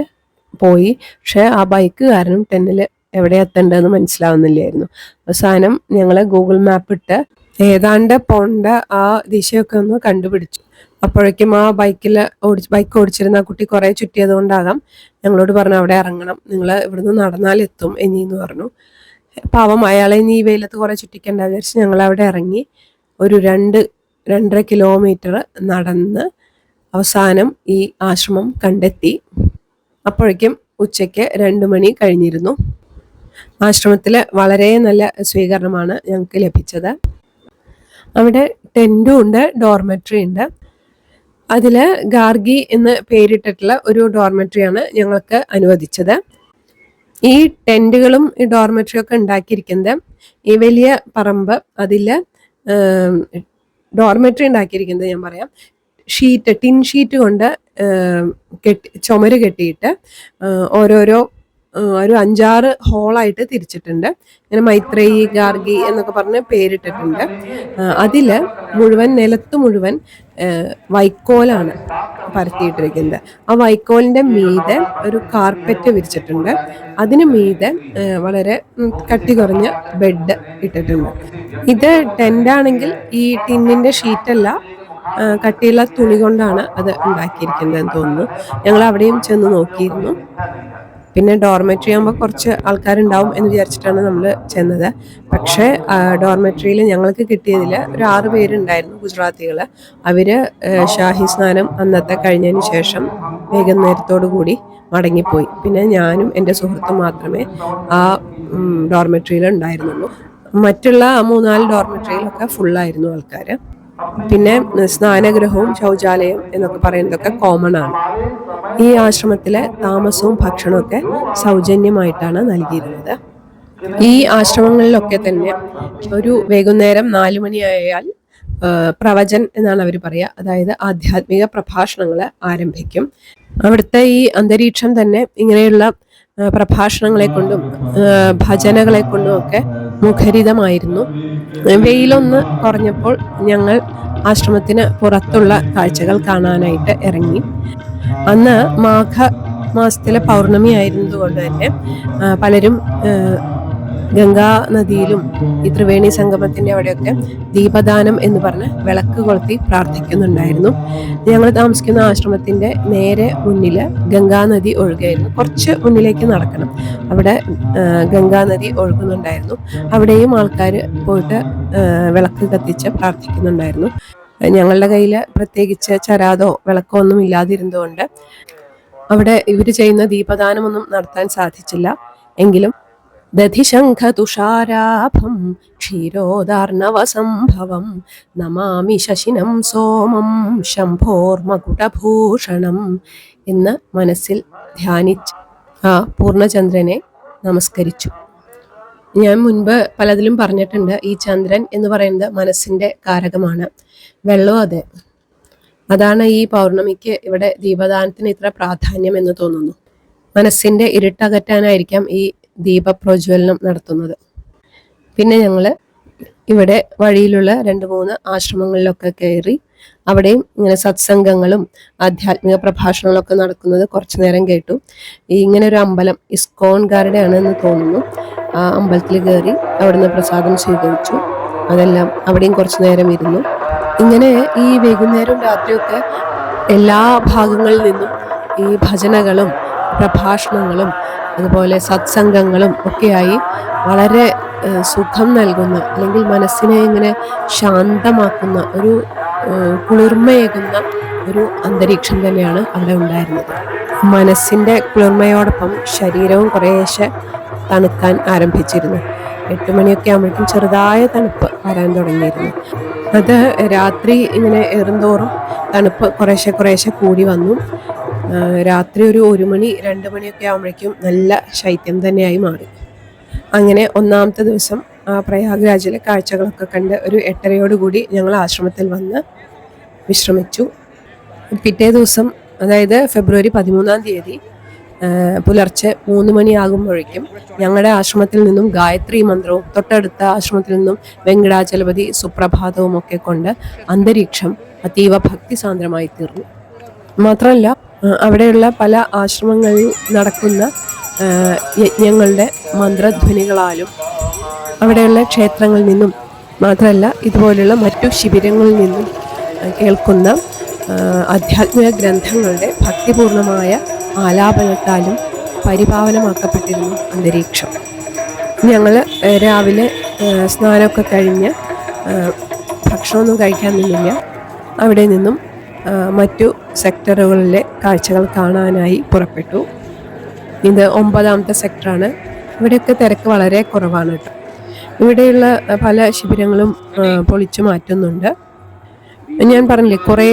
പോയി. പക്ഷെ ആ ബൈക്കുകാരനും 10-ൽ എവിടെ എത്തേണ്ടതെന്ന് മനസ്സിലാവുന്നില്ലായിരുന്നു. അവസാനം ഞങ്ങൾ ഗൂഗിൾ മാപ്പ് ഇട്ട് ഏതാണ്ട് പോണ്ട ആ ദിശയൊക്കെ ഒന്ന് കണ്ടുപിടിച്ചു. അപ്പോഴേക്കും ആ ബൈക്ക് ഓടിച്ചിരുന്ന ആ കുട്ടി കുറേ ചുറ്റിയത് കൊണ്ടാകാം ഞങ്ങളോട് പറഞ്ഞു അവിടെ ഇറങ്ങണം, നിങ്ങൾ ഇവിടുന്ന് നടന്നാലെത്തും എന്ന് പറഞ്ഞു. പാവം അയാളെ ഈ വെയിലത്ത് കുറേ ചുറ്റിക്കണ്ട വിചാരിച്ച് ഞങ്ങൾ അവിടെ ഇറങ്ങി. ഒരു 2-2.5 കിലോമീറ്റർ നടന്ന് അവസാനം ഈ ആശ്രമം കണ്ടെത്തി. അപ്പോഴേക്കും ഉച്ചയ്ക്ക് 2 മണി കഴിഞ്ഞിരുന്നു. ആശ്രമത്തിൽ വളരെ നല്ല സ്വീകരണമാണ് ഞങ്ങൾക്ക് ലഭിച്ചത്. അവിടെ ടെൻറ്റും ഉണ്ട്, ഡോർമെട്രി ഉണ്ട്. അതിൽ ഗാർഗി എന്ന് പേരിട്ടിട്ടുള്ള ഒരു ഡോർമെട്രിയാണ് ഞങ്ങൾക്ക് അനുവദിച്ചത്. ഈ ടെൻറ്റുകളും ഈ ഡോർമെട്രിയും ഒക്കെ ഉണ്ടാക്കിയിരിക്കുന്നത് ഈ വലിയ പറമ്പ്, അതിൽ ഡോർമെട്രി ഉണ്ടാക്കിയിരിക്കുന്നത് ഞാൻ പറയാം, ടിൻ ഷീറ്റ് കൊണ്ട് ചുമര് കെട്ടിയിട്ട് ഓരോരോ ഒരു 5-6 ഹോളായിട്ട് തിരിച്ചിട്ടുണ്ട്. ഇങ്ങനെ മൈത്രേയി, ഗാർഗി എന്നൊക്കെ പറഞ്ഞ് പേരിട്ടിട്ടുണ്ട്. അതില് മുഴുവൻ നിലത്ത് മുഴുവൻ വൈക്കോലാണ് പരത്തിയിട്ടിരിക്കുന്നത്. ആ വൈക്കോലിന്റെ മീതെ ഒരു കാർപ്പറ്റ് വിരിച്ചിട്ടുണ്ട്. അതിന് മീതെ വളരെ കട്ടി കുറഞ്ഞ ബെഡ് ഇട്ടിട്ടുണ്ട്. ഇത് ടെന്റാണെങ്കിൽ ഈ ടിന്നിന്റെ ഷീറ്റല്ല, കട്ടിയുള്ള തുണി കൊണ്ടാണ് അത് ഉണ്ടാക്കിയിരിക്കുന്നതെന്ന് തോന്നുന്നു. ഞങ്ങൾ അവിടെയും ചെന്ന് നോക്കിയിരുന്നു. പിന്നെ ഡോർമെട്രി ആകുമ്പോൾ കുറച്ച് ആൾക്കാരുണ്ടാവും എന്ന് വിചാരിച്ചിട്ടാണ് നമ്മൾ ചെന്നത്. പക്ഷേ ഡോർമെട്രിയിൽ ഞങ്ങൾക്ക് കിട്ടിയതിൽ ഒരു 6 പേരുണ്ടായിരുന്നു, ഗുജറാത്തികൾ. അവർ ഷാഹി സ്നാനം അന്നത്തെ കഴിഞ്ഞതിന് ശേഷം വൈകുന്നേരത്തോടു കൂടി മടങ്ങിപ്പോയി. പിന്നെ ഞാനും എൻ്റെ സുഹൃത്തും മാത്രമേ ആ ഡോർമെട്രിയിൽ ഉണ്ടായിരുന്നുള്ളൂ. മറ്റുള്ള 3-4 ഡോർമെട്രിയിലൊക്കെ ഫുള്ളായിരുന്നു ആൾക്കാർ. പിന്നെ സ്നാനഗൃഹവും ശൗചാലയം എന്നൊക്കെ പറയുന്നതൊക്കെ കോമൺ ആണ്. ഈ ആശ്രമത്തിലെ താമസവും ഭക്ഷണവും ഒക്കെ സൗജന്യമായിട്ടാണ് നൽകിയിരുന്നത്. ഈ ആശ്രമങ്ങളിലൊക്കെ തന്നെ ഒരു വൈകുന്നേരം 4 മണിയായാൽ പ്രവചൻ എന്നാണ് അവർ പറയുക, അതായത് ആധ്യാത്മിക പ്രഭാഷണങ്ങൾ ആരംഭിക്കും. അവിടുത്തെ ഈ അന്തരീക്ഷം തന്നെ ഇങ്ങനെയുള്ള പ്രഭാഷണങ്ങളെ കൊണ്ടും ഭജനകളെ കൊണ്ടും ഒക്കെ മുഖരിതമായിരുന്നു. വെയിലൊന്ന് കുറഞ്ഞപ്പോൾ ഞങ്ങൾ ആശ്രമത്തിന് പുറത്തുള്ള കാഴ്ചകൾ കാണാനായിട്ട് ഇറങ്ങി. അന്ന് മാഘ മാസത്തിലെ പൗർണമി ആയിരുന്നതുകൊണ്ട് തന്നെ പലരും ഗംഗാ നദിയിലും ഈ ത്രിവേണി സംഗമത്തിന്റെ അവിടെയൊക്കെ ദീപദാനം എന്ന് പറഞ്ഞ് വിളക്ക് കൊളുത്തി പ്രാർത്ഥിക്കുന്നുണ്ടായിരുന്നു. ഞങ്ങൾ താമസിക്കുന്ന ആശ്രമത്തിന്റെ നേരെ മുന്നിൽ ഗംഗാനദി ഒഴുകുകയായിരുന്നു. കുറച്ച് മുന്നിലേക്ക് നടക്കണം, അവിടെ ഗംഗാനദി ഒഴുകുന്നുണ്ടായിരുന്നു. അവിടെയും ആൾക്കാർ പോയിട്ട് വിളക്ക് കത്തിച്ച് പ്രാർത്ഥിക്കുന്നുണ്ടായിരുന്നു. ഞങ്ങളുടെ കയ്യിൽ പ്രത്യേകിച്ച് ചരാതോ വിളക്കോ ഒന്നും ഇല്ലാതിരുന്നതുകൊണ്ട് അവിടെ ഇവർ ചെയ്യുന്ന ദീപദാനമൊന്നും നടത്താൻ സാധിച്ചില്ല. എങ്കിലും ദധിശംഖതുഷാരാഭം ക്ഷീരോദാർണവസംഭവം നമാമി ശശിനം സോമം ശംഭോർമകുടഭൂഷണം എന്ന് മനസ്സിൽ ധ്യാനിച്ച് ആ പൂർണ്ണചന്ദ്രനെ നമസ്കരിച്ചു. ഞാൻ മുൻപ് പലതിലും പറഞ്ഞിട്ടുണ്ട്, ഈ ചന്ദ്രൻ എന്ന് പറയുന്നത് മനസ്സിന്റെ കാരകമാണ്. വെള്ളവും അതെ. അതാണ് ഈ പൗർണമിക്ക് ഇവിടെ ദീപദാനത്തിന് ഇത്ര പ്രാധാന്യം എന്ന് തോന്നുന്നു. മനസ്സിന്റെ ഇരുട്ടകറ്റാനായിരിക്കാം ഈ ദീപപ്രജ്വലനം നടത്തുന്നത്. പിന്നെ ഞങ്ങൾ ഇവിടെ വഴിയിലുള്ള 2-3 ആശ്രമങ്ങളിലൊക്കെ കയറി അവിടെയും ഇങ്ങനെ സത്സംഗങ്ങളും ആധ്യാത്മിക പ്രഭാഷണങ്ങളൊക്കെ നടക്കുന്നത് കുറച്ചു നേരം കേട്ടു. ഇങ്ങനെ ഒരു അമ്പലം ഇസ്കോൺകാരുടെ ആണെന്ന് തോന്നുന്നു. ആ അമ്പലത്തിൽ കയറി അവിടുന്ന് പ്രസാദം സ്വീകരിച്ചു. അതെല്ലാം അവിടെയും കുറച്ചു നേരം ഇരുന്നു. ഇങ്ങനെ ഈ വൈകുന്നേരവും രാത്രിയൊക്കെ എല്ലാ ഭാഗങ്ങളിൽ നിന്നും ഈ ഭജനകളും പ്രഭാഷണങ്ങളും അതുപോലെ സത്സംഗങ്ങളും ഒക്കെയായി വളരെ സുഖം നൽകുന്ന, അല്ലെങ്കിൽ മനസ്സിനെ ഇങ്ങനെ ശാന്തമാക്കുന്ന ഒരു കുളിർമയേകുന്ന ഒരു അന്തരീക്ഷം തന്നെയാണ് അവിടെ ഉണ്ടായിരുന്നത്. മനസ്സിൻ്റെ കുളിർമയോടൊപ്പം ശരീരവും കുറേശ്ശെ തണുക്കാൻ ആരംഭിച്ചിരുന്നു. 8 മണിയൊക്കെ ആകുമ്പോഴേക്കും ചെറുതായ തണുപ്പ് വരാൻ തുടങ്ങിയിരുന്നു. അത് രാത്രി ഇങ്ങനെ ഏറുന്തോറും തണുപ്പ് കുറേശ്ശെ കൂടി വന്നു. രാത്രി ഒരു 1 മണി 2 മണിയൊക്കെ ആകുമ്പോഴേക്കും നല്ല ശൈത്യം തന്നെയായി മാറി. അങ്ങനെ 1-ാമത്തെ ദിവസം പ്രയാഗ്രാജിലെ കാഴ്ചകളൊക്കെ കണ്ട് ഒരു 8:30യോടുകൂടി ഞങ്ങൾ ആശ്രമത്തിൽ വന്ന് വിശ്രമിച്ചു. പിറ്റേ ദിവസം, അതായത് ഫെബ്രുവരി 13-ാം തീയതി പുലർച്ചെ 3 മണിയാകുമ്പോഴേക്കും ഞങ്ങളുടെ ആശ്രമത്തിൽ നിന്നും ഗായത്രി മന്ത്രവും തൊട്ടടുത്ത ആശ്രമത്തിൽ നിന്നും വെങ്കടാചലപതി സുപ്രഭാതവും ഒക്കെ കൊണ്ട് അന്തരീക്ഷം അതീവ ഭക്തിസാന്ദ്രമായി തീർന്നു. മാത്രമല്ല, അവിടെയുള്ള പല ആശ്രമങ്ങളിൽ നടക്കുന്ന യജ്ഞങ്ങളുടെ മന്ത്രധ്വനികളാലും അവിടെയുള്ള ക്ഷേത്രങ്ങളിൽ നിന്നും മാത്രമല്ല ഇതുപോലുള്ള മറ്റു ശിബിരങ്ങളിൽ നിന്നും കേൾക്കുന്ന ആധ്യാത്മിക ഗ്രന്ഥങ്ങളുടെ ഭക്തിപൂർണമായ ആലാപനത്താലും പരിപാവനമാക്കപ്പെട്ടിരുന്നു അന്തരീക്ഷം. ഞങ്ങൾ രാവിലെ സ്നാനമൊക്കെ കഴിഞ്ഞ് ഭക്ഷണമൊന്നും കഴിക്കാൻ നിന്നില്ല. അവിടെ നിന്നും മറ്റു സെക്ടറുകളിലെ കാഴ്ചകൾ കാണാനായി പുറപ്പെട്ടു. ഇത് 9-ാമത്തെ സെക്ടറാണ്. ഇവിടെയൊക്കെ തിരക്ക് വളരെ കുറവാണ് കേട്ടോ. ഇവിടെയുള്ള പല ശിബിരങ്ങളും പൊളിച്ചു മാറ്റുന്നുണ്ട്. ഞാൻ പറഞ്ഞില്ലേ, കുറേ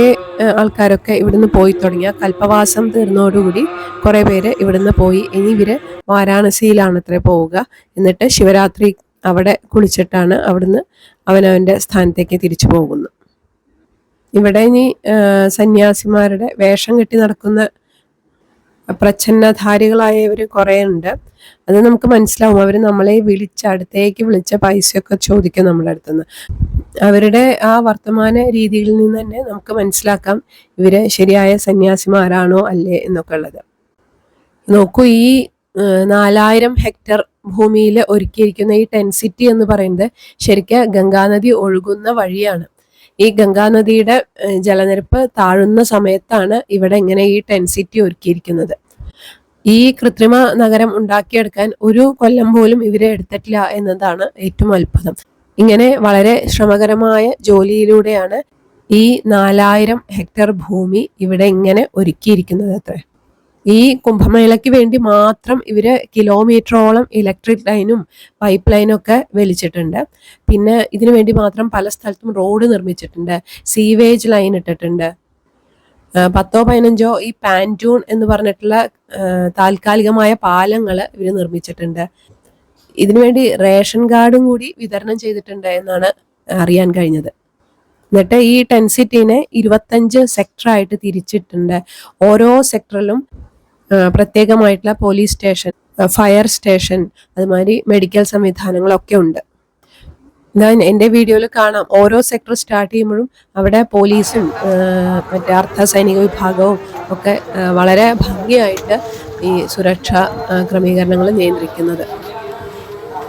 ആൾക്കാരൊക്കെ ഇവിടുന്ന് പോയി തുടങ്ങിയ കൽപ്പവാസം തീർന്നതോടുകൂടി കുറേ പേര് ഇവിടുന്ന് പോയി. ഇനി ഇവർ വാരാണസിയിലാണത്രേ പോവുക. എന്നിട്ട് ശിവരാത്രി അവിടെ കുളിച്ചിട്ടാണ് അവിടുന്ന് അവനവൻ്റെ സ്ഥാനത്തേക്ക് തിരിച്ചു പോകുന്നത്. ഇവിടെ ഇനി സന്യാസിമാരുടെ വേഷം കെട്ടി നടക്കുന്ന പ്രച്ഛന്നധാരികളായവർ കുറേ ഉണ്ട്. അത് നമുക്ക് മനസ്സിലാവും. അവർ നമ്മളെ അടുത്തേക്ക് വിളിച്ച പൈസയൊക്കെ ചോദിക്കും നമ്മുടെ അടുത്തുനിന്ന്. അവരുടെ ആ വർത്തമാന രീതിയിൽ നിന്ന് തന്നെ നമുക്ക് മനസ്സിലാക്കാം ഇവര് ശരിയായ സന്യാസിമാരാണോ അല്ലേ എന്നൊക്കെ ഉള്ളത്. നോക്കൂ, ഈ 4000 ഹെക്ടർ ഭൂമിയിൽ ഒരുക്കിയിരിക്കുന്ന ഈ ടെന്റ് സിറ്റി എന്ന് പറയുന്നത് ശരിക്കും ഗംഗാനദി ഒഴുകുന്ന വഴിയാണ്. ഈ ഗംഗാനദിയുടെ ജലനിരപ്പ് താഴുന്ന സമയത്താണ് ഇവിടെ ഇങ്ങനെ ഈ ടെന്റ് സിറ്റി ഒരുക്കിയിരിക്കുന്നത്. ഈ കൃത്രിമ നഗരം ഉണ്ടാക്കിയെടുക്കാൻ ഒരു കൊല്ലം പോലും ഇവരെ എടുത്തിട്ടില്ല എന്നതാണ് ഏറ്റവും അത്ഭുതം. ഇങ്ങനെ വളരെ ശ്രമകരമായ ജോലിയിലൂടെയാണ് ഈ 4000 ഹെക്ടർ ഭൂമി ഇവിടെ ഇങ്ങനെ ഒരുക്കിയിരിക്കുന്നത് അത്ര. ഈ കുംഭമേളയ്ക്ക് വേണ്ടി മാത്രം ഇവര് കിലോമീറ്ററോളം ഇലക്ട്രിക് ലൈനും പൈപ്പ് ലൈനും ഒക്കെ വലിച്ചിട്ടുണ്ട്. പിന്നെ ഇതിനു വേണ്ടി മാത്രം പല സ്ഥലത്തും റോഡ് നിർമ്മിച്ചിട്ടുണ്ട്, സീവേജ് ലൈൻ ഇട്ടിട്ടുണ്ട്. 10-15 ഈ പാൻറ്റൂൺ എന്ന് പറഞ്ഞിട്ടുള്ള താൽക്കാലികമായ പാലങ്ങൾ ഇവർ നിർമ്മിച്ചിട്ടുണ്ട്. ഇതിനുവേണ്ടി റേഷൻ കാർഡും കൂടി വിതരണം ചെയ്തിട്ടുണ്ട് എന്നാണ് അറിയാൻ കഴിഞ്ഞത്. എന്നിട്ട് ഈ ടെന്റ് സിറ്റിനെ 25 സെക്ടറായിട്ട് തിരിച്ചിട്ടുണ്ട്. ഓരോ സെക്ടറിലും പ്രത്യേകമായിട്ടുള്ള പോലീസ് സ്റ്റേഷൻ, ഫയർ സ്റ്റേഷൻ, അതുമാതിരി മെഡിക്കൽ സംവിധാനങ്ങളൊക്കെ ഉണ്ട്. ഞാൻ എൻ്റെ വീഡിയോയിൽ കാണാം, ഓരോ സെക്ടർ സ്റ്റാർട്ട് ചെയ്യുമ്പോഴും അവിടെ പോലീസും മറ്റേ അർദ്ധ സൈനിക വിഭാഗവും ഒക്കെ വളരെ ഭംഗിയായിട്ട് ഈ സുരക്ഷാ ക്രമീകരണങ്ങൾ നിയന്ത്രിക്കുന്നത്.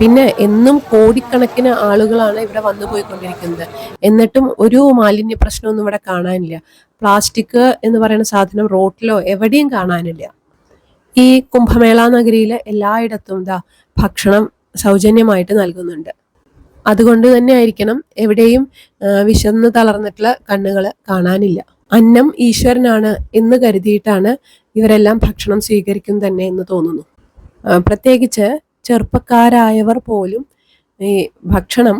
പിന്നെ എന്നും കോടിക്കണക്കിന് ആളുകളാണ് ഇവിടെ വന്നു പോയിക്കൊണ്ടിരിക്കുന്നത്. എന്നിട്ടും ഒരു മാലിന്യ പ്രശ്നമൊന്നും ഇവിടെ കാണാനില്ല. പ്ലാസ്റ്റിക് എന്ന് പറയുന്ന സാധനം റോട്ടിലോ എവിടെയും കാണാനില്ല. ഈ കുംഭമേള നഗരിയിലെ എല്ലായിടത്തും ഭക്ഷണം സൗജന്യമായിട്ട് നൽകുന്നുണ്ട്. അതുകൊണ്ട് തന്നെ ആയിരിക്കണം എവിടെയും വിശന്ന് തളർന്നിട്ടുള്ള കണ്ണുകൾ കാണാനില്ല. അന്നം ഈശ്വരനാണ് എന്ന് കരുതിയിട്ടാണ് ഇവരെല്ലാം ഭക്ഷണം സ്വീകരിക്കുന്നത് തന്നെ എന്ന് തോന്നുന്നു. പ്രത്യേകിച്ച് ചെറുപ്പക്കാരായവർ പോലും ഈ ഭക്ഷണം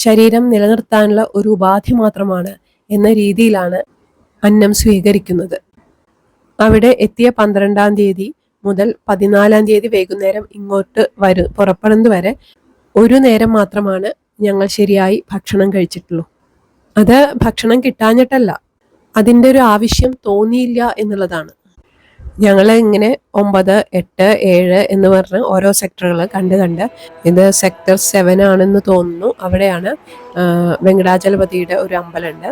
ശരീരം നിലനിർത്താനുള്ള ഒരു ഉപാധി മാത്രമാണ് എന്ന രീതിയിലാണ് അന്നം സ്വീകരിക്കുന്നത്. അവിടെ എത്തിയ 12-ാം തീയതി മുതൽ 14-ാം തീയതി വൈകുന്നേരം ഇങ്ങോട്ട് പുറപ്പെടുന്നത് വരെ ഒരു നേരം മാത്രമാണ് ഞങ്ങൾ ശരിയായി ഭക്ഷണം കഴിച്ചിട്ടുള്ളൂ. അത് ഭക്ഷണം കിട്ടാഞ്ഞിട്ടല്ല, അതിൻ്റെ ഒരു ആവശ്യം തോന്നിയില്ല എന്നുള്ളതാണ്. ഞങ്ങൾ ഇങ്ങനെ 9, 8, 7 എന്ന് പറഞ്ഞ് ഓരോ സെക്ടറുകൾ കണ്ട് ഇത് സെക്ടർ 7 ആണെന്ന് തോന്നുന്നു. അവിടെയാണ് വെങ്കടാചലപതിയുടെ ഒരു അമ്പലമുണ്ട്.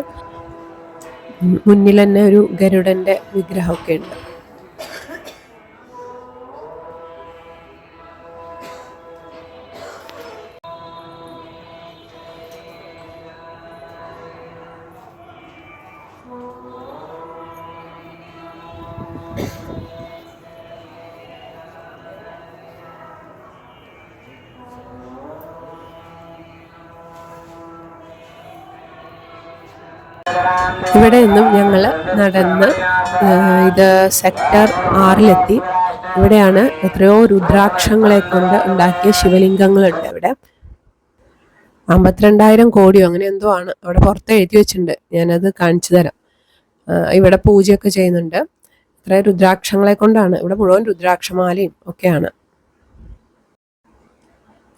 മുന്നിൽ തന്നെ ഒരു ഗരുഡന്റെ വിഗ്രഹമൊക്കെ ഉണ്ട്. ഇവിടെ നിന്നും ഞങ്ങൾ നടന്ന് ഇത് സെക്ടർ 6-ലെത്തി. ഇവിടെയാണ് എത്രയോ രുദ്രാക്ഷങ്ങളെ കൊണ്ട് ഉണ്ടാക്കിയ ശിവലിംഗങ്ങളുണ്ട്. ഇവിടെ 52,000 കോടിയോ അങ്ങനെ എന്തോ ആണ് അവിടെ പുറത്ത് എഴുതി വെച്ചിട്ടുണ്ട്. ഞാനത് കാണിച്ചു തരാം. ഇവിടെ പൂജയൊക്കെ ചെയ്യുന്നുണ്ട്. ഇത്ര രുദ്രാക്ഷങ്ങളെ കൊണ്ടാണ്, ഇവിടെ മുഴുവൻ രുദ്രാക്ഷമാലയും ഒക്കെയാണ്.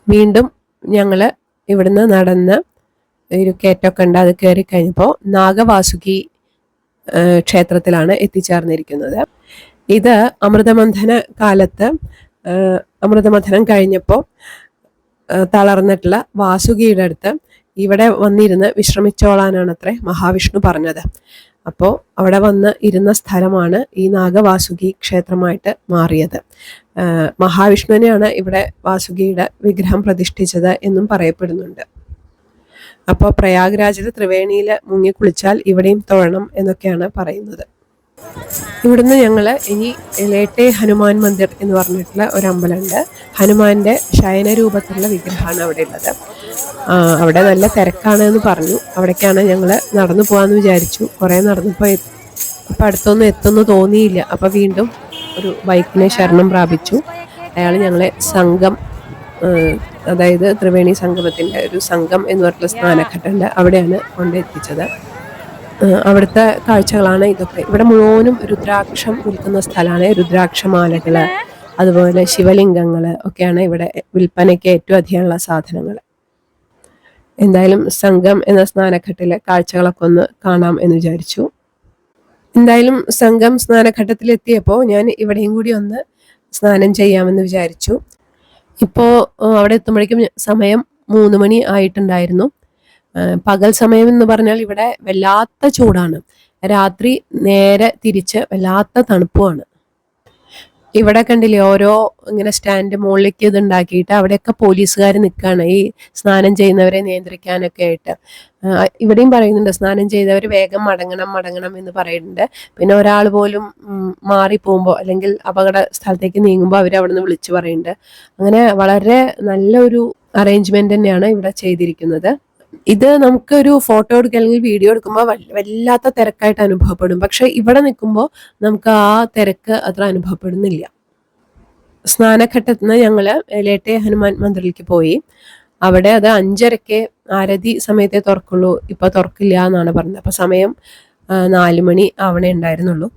വീണ്ടും ഞങ്ങൾ ഇവിടുന്ന് നടന്ന് ഒരു കയറ്റമൊക്കെ ഉണ്ട്. അത് കയറി കഴിഞ്ഞപ്പോൾ നാഗവാസുകി ക്ഷേത്രത്തിലാണ് എത്തിച്ചേർന്നിരിക്കുന്നത്. ഇത് അമൃതമന്ഥന കാലത്ത് അമൃതമന്ഥനം കഴിഞ്ഞപ്പോൾ തളർന്നിട്ടുള്ള വാസുകിയുടെ അടുത്ത് ഇവിടെ വന്നിരുന്ന് വിശ്രമിച്ചോളാനാണ് അത്രേ മഹാവിഷ്ണു പറഞ്ഞത്. അപ്പോൾ അവിടെ വന്ന് ഇരുന്ന സ്ഥലമാണ് ഈ നാഗവാസുകി ക്ഷേത്രമായിട്ട് മാറിയത്. മഹാവിഷ്ണുവിനെയാണ് ഇവിടെ വാസുകിയുടെ വിഗ്രഹം പ്രതിഷ്ഠിച്ചത് എന്നും പറയപ്പെടുന്നുണ്ട്. അപ്പോൾ പ്രയാഗ്രാജിൽ ത്രിവേണിയിൽ മുങ്ങിക്കുളിച്ചാൽ ഇവിടെയും തൊഴണം എന്നൊക്കെയാണ് പറയുന്നത്. ഇവിടുന്ന് ഞങ്ങൾ ഇനി ലേട്ടെ ഹനുമാൻ മന്ദിർ എന്ന് പറഞ്ഞിട്ടുള്ള ഒരു അമ്പലമുണ്ട്. ഹനുമാന്റെ ശയനരൂപത്തിലുള്ള വിഗ്രഹമാണ് അവിടെ ഉള്ളത്. അവിടെ നല്ല തിരക്കാണ് എന്ന് പറഞ്ഞു. അവിടേക്കാണ് ഞങ്ങൾ നടന്നു പോകാമെന്ന് വിചാരിച്ചു. കുറേ നടന്നപ്പോൾ ഇപ്പം അടുത്തൊന്നും എത്തുന്നു തോന്നിയില്ല. അപ്പോൾ വീണ്ടും ഒരു ബൈക്കിനെ ശരണം പ്രാപിച്ചു. അയാൾ ഞങ്ങളെ സംഘം, അതായത് ത്രിവേണി സംഗമത്തിൻ്റെ ഒരു സംഘം എന്ന് പറഞ്ഞിട്ടുള്ള സ്നാനഘട്ടമുണ്ട്, അവിടെയാണ് കൊണ്ടെത്തിച്ചത്. അവിടുത്തെ കാഴ്ചകളാണ് ഇതൊക്കെ. ഇവിടെ മുഴുവനും രുദ്രാക്ഷം വിൽക്കുന്ന സ്ഥലമാണ്. രുദ്രാക്ഷമാലകൾ, അതുപോലെ ശിവലിംഗങ്ങൾ ഒക്കെയാണ് ഇവിടെ വിൽപ്പനയ്ക്ക് ഏറ്റവും അധികമുള്ള സാധനങ്ങൾ. എന്തായാലും സംഘം എന്ന സ്നാനഘട്ടിലെ കാഴ്ചകളൊക്കെ ഒന്ന് കാണാം എന്ന് വിചാരിച്ചു. എന്തായാലും സംഘം സ്നാനഘട്ടത്തിലെത്തിയപ്പോൾ ഞാൻ ഇവിടെയും കൂടി ഒന്ന് സ്നാനം ചെയ്യാമെന്ന് വിചാരിച്ചു. ഇപ്പോൾ അവിടെ എത്തുമ്പോഴേക്കും സമയം 3 മണി ആയിട്ടുണ്ടായിരുന്നു. പകൽ സമയം എന്ന് പറഞ്ഞാൽ ഇവിടെ വല്ലാത്ത ചൂടാണ്. രാത്രി നേരെ തിരിച്ച് വല്ലാത്ത തണുപ്പുമാണ്. ഇവിടെ കണ്ടില്ലേ ഓരോ ഇങ്ങനെ സ്റ്റാൻഡ് മുകളിലേക്ക് ഇത് ഉണ്ടാക്കിയിട്ട് അവിടെയൊക്കെ പോലീസുകാർ നിൽക്കുകയാണ് ഈ സ്നാനം ചെയ്യുന്നവരെ നിയന്ത്രിക്കാനൊക്കെ ആയിട്ട്. ഇവിടെയും പറയുന്നുണ്ട് സ്നാനം ചെയ്തവർ വേഗം മടങ്ങണം മടങ്ങണം എന്ന് പറയുന്നുണ്ട്. പിന്നെ ഒരാൾ പോലും മാറി പോകുമ്പോൾ അല്ലെങ്കിൽ അപകട സ്ഥലത്തേക്ക് നീങ്ങുമ്പോൾ അവർ അവിടെ നിന്ന് വിളിച്ചു പറയുന്നുണ്ട്. അങ്ങനെ വളരെ നല്ലൊരു അറേഞ്ച്മെന്റ് തന്നെയാണ് ഇവിടെ ചെയ്തിരിക്കുന്നത്. ഇത് നമുക്കൊരു ഫോട്ടോ എടുക്കുക അല്ലെങ്കിൽ വീഡിയോ എടുക്കുമ്പോൾ വല്ലാത്ത തിരക്കായിട്ട് അനുഭവപ്പെടും. പക്ഷെ ഇവിടെ നിൽക്കുമ്പോൾ നമുക്ക് ആ തിരക്ക് അത്ര അനുഭവപ്പെടുന്നില്ല. സ്നാനഘട്ടത്തിൽ നിന്ന് ഞങ്ങള് ലേട്ടെ ഹനുമാൻ മന്ദിറിലേക്ക് പോയി. അവിടെ അത് 5:30 ആരതി സമയത്തെ തുറക്കുള്ളൂ, ഇപ്പൊ തുറക്കില്ല എന്നാണ് പറഞ്ഞത്. അപ്പൊ സമയം 4 മണി ആവണേ ഉണ്ടായിരുന്നുള്ളൂ.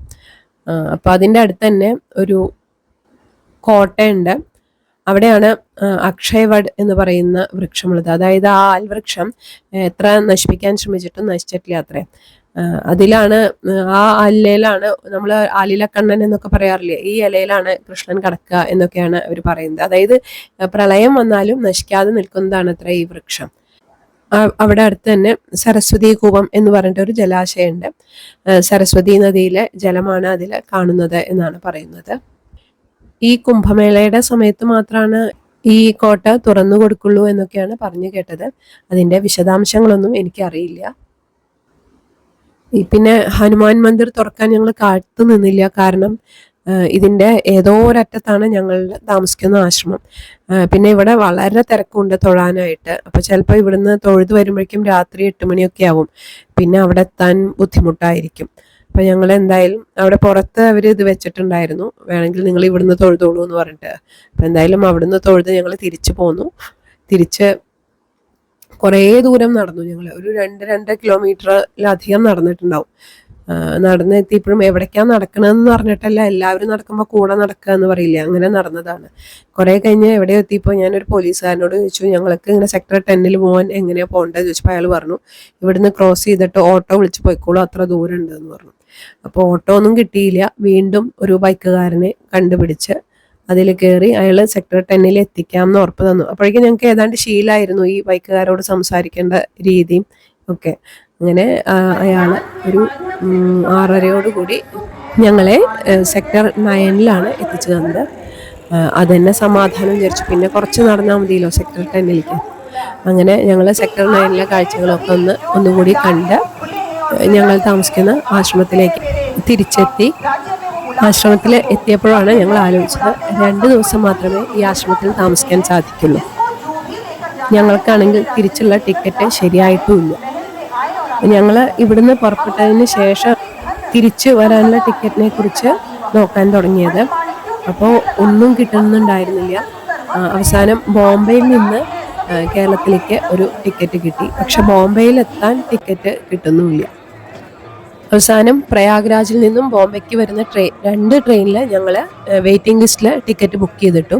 അപ്പൊ അതിൻ്റെ അടുത്ത് തന്നെ ഒരു കോട്ടയുണ്ട്. അവിടെയാണ് അക്ഷയവഡ് എന്ന് പറയുന്ന വൃക്ഷമുള്ളത്. അതായത് ആ ആൽവൃക്ഷം എത്ര നശിപ്പിക്കാൻ ശ്രമിച്ചിട്ടും നശിച്ചിട്ടില്ല അത്രേ. അതിലാണ് ആ ഇലയിലാണ് നമ്മൾ ആലില കണ്ണൻ എന്നൊക്കെ പറയാറില്ലേ, ഈ ഇലയിലാണ് കൃഷ്ണൻ കിടക്കുക എന്നൊക്കെയാണ് അവർ പറയുന്നത്. അതായത് പ്രളയം വന്നാലും നശിക്കാതെ നിൽക്കുന്നതാണ് അത്ര ഈ വൃക്ഷം. അവിടെ അടുത്ത് തന്നെ സരസ്വതി കൂപം എന്ന് പറഞ്ഞിട്ട് ഒരു ജലാശയമുണ്ട്. സരസ്വതി നദിയിലെ ജലമാണ് അതിൽ കാണുന്നത് എന്നാണ് പറയുന്നത്. ഈ കുംഭമേളയുടെ സമയത്ത് മാത്രമാണ് ഈ കോട്ട തുറന്നു കൊടുക്കുള്ളൂ എന്നൊക്കെയാണ് പറഞ്ഞു കേട്ടത്. അതിൻ്റെ വിശദാംശങ്ങളൊന്നും എനിക്കറിയില്ല. പിന്നെ ഹനുമാൻ മന്ദിർ തുറക്കാൻ ഞങ്ങൾ കാത്തു നിന്നില്ല. കാരണം ഇതിൻ്റെ ഏതോ ഒരറ്റത്താണ് ഞങ്ങൾ താമസിക്കുന്ന ആശ്രമം. പിന്നെ ഇവിടെ വളരെ തിരക്കുണ്ട് തൊഴാനായിട്ട്. അപ്പോൾ ചിലപ്പോൾ ഇവിടുന്ന് തൊഴുത് വരുമ്പോഴേക്കും രാത്രി 8 മണിയൊക്കെ ആവും. പിന്നെ അവിടെ എത്താൻ ബുദ്ധിമുട്ടായിരിക്കും. അപ്പം ഞങ്ങൾ എന്തായാലും അവിടെ പുറത്ത് അവർ ഇത് വെച്ചിട്ടുണ്ടായിരുന്നു, വേണമെങ്കിൽ നിങ്ങൾ ഇവിടുന്ന് തൊഴുതോളൂ എന്ന് പറഞ്ഞിട്ട്. അപ്പം എന്തായാലും അവിടുന്ന് തൊഴുത് ഞങ്ങൾ തിരിച്ചു പോന്നു. തിരിച്ച് കുറേ ദൂരം നടന്നു. ഞങ്ങൾ ഒരു 2-2.5 കിലോമീറ്ററിലധികം നടന്നിട്ടുണ്ടാവും. നടന്നെത്തിയപ്പോഴും എവിടേക്കാണ് നടക്കണമെന്ന് പറഞ്ഞിട്ടല്ല, എല്ലാവരും നടക്കുമ്പോൾ കൂടെ നടക്കുക എന്ന് പറയില്ല, അങ്ങനെ നടന്നതാണ്. കുറേ കഴിഞ്ഞ് എവിടെ എത്തിയപ്പോൾ ഞാനൊരു പോലീസുകാരനോട് ചോദിച്ചു, ഞങ്ങൾക്ക് ഇങ്ങനെ സെക്ടർ 10 പോകാൻ എങ്ങനെയാണ് പോകേണ്ടത് ചോദിച്ചപ്പോൾ അയാൾ പറഞ്ഞു, ഇവിടുന്ന് ക്രോസ് ചെയ്തിട്ട് ഓട്ടോ വിളിച്ച് പോയിക്കോളൂ, അത്ര ദൂരം ഉണ്ട് എന്ന് പറഞ്ഞു. അപ്പോൾ ഓട്ടോ ഒന്നും കിട്ടിയില്ല. വീണ്ടും ഒരു ബൈക്കുകാരനെ കണ്ടുപിടിച്ച് അതിൽ കയറി അയാൾ സെക്ടർ 10 എത്തിക്കാം എന്ന് ഉറപ്പ് തന്നു. അപ്പോഴേക്കും ഞങ്ങൾക്ക് ഏതാണ്ട് ശീലമായിരുന്നു ഈ ബൈക്കുകാരോട് സംസാരിക്കേണ്ട രീതിയും ഒക്കെ. അങ്ങനെ അയാൾ ഒരു 6:30 ഞങ്ങളെ സെക്ടർ 9 എത്തിച്ചു തന്നത്. അതെന്നെ സമാധാനം വിചാരിച്ചു. പിന്നെ കുറച്ച് നടന്നാൽ മതിയല്ലോ സെക്ടർ 10. അങ്ങനെ ഞങ്ങൾ സെക്ടർ 9 കാഴ്ചകളൊക്കെ ഒന്നുകൂടി കണ്ട് ഞങ്ങൾ താമസിക്കുന്ന ആശ്രമത്തിലേക്ക് തിരിച്ചെത്തി. ആശ്രമത്തിൽ എത്തിയപ്പോഴാണ് ഞങ്ങൾ ആലോചിച്ചത് 2 ദിവസം മാത്രമേ ഈ ആശ്രമത്തിൽ താമസിക്കാൻ സാധിക്കുള്ളൂ. ഞങ്ങൾക്കാണെങ്കിൽ തിരിച്ചുള്ള ടിക്കറ്റ് ശരിയായിട്ടുമില്ല. ഞങ്ങൾ ഇവിടുന്ന് പുറപ്പെട്ടതിന് ശേഷം തിരിച്ചു വരാനുള്ള ടിക്കറ്റിനെ കുറിച്ച് നോക്കാൻ തുടങ്ങിയത്. അപ്പോൾ ഒന്നും കിട്ടുന്നുണ്ടായിരുന്നില്ല. അവസാനം ബോംബെയിൽ നിന്ന് കേരളത്തിലേക്ക് ഒരു ടിക്കറ്റ് കിട്ടി. പക്ഷെ ബോംബെയിലെത്താൻ ടിക്കറ്റ് കിട്ടുന്നുമില്ല. അവസാനം പ്രയാഗ്രാജിൽ നിന്നും ബോംബെക്ക് വരുന്ന 2 ട്രെയിനിൽ ഞങ്ങൾ വെയിറ്റിംഗ് ലിസ്റ്റിൽ ടിക്കറ്റ് ബുക്ക് ചെയ്തിട്ടു.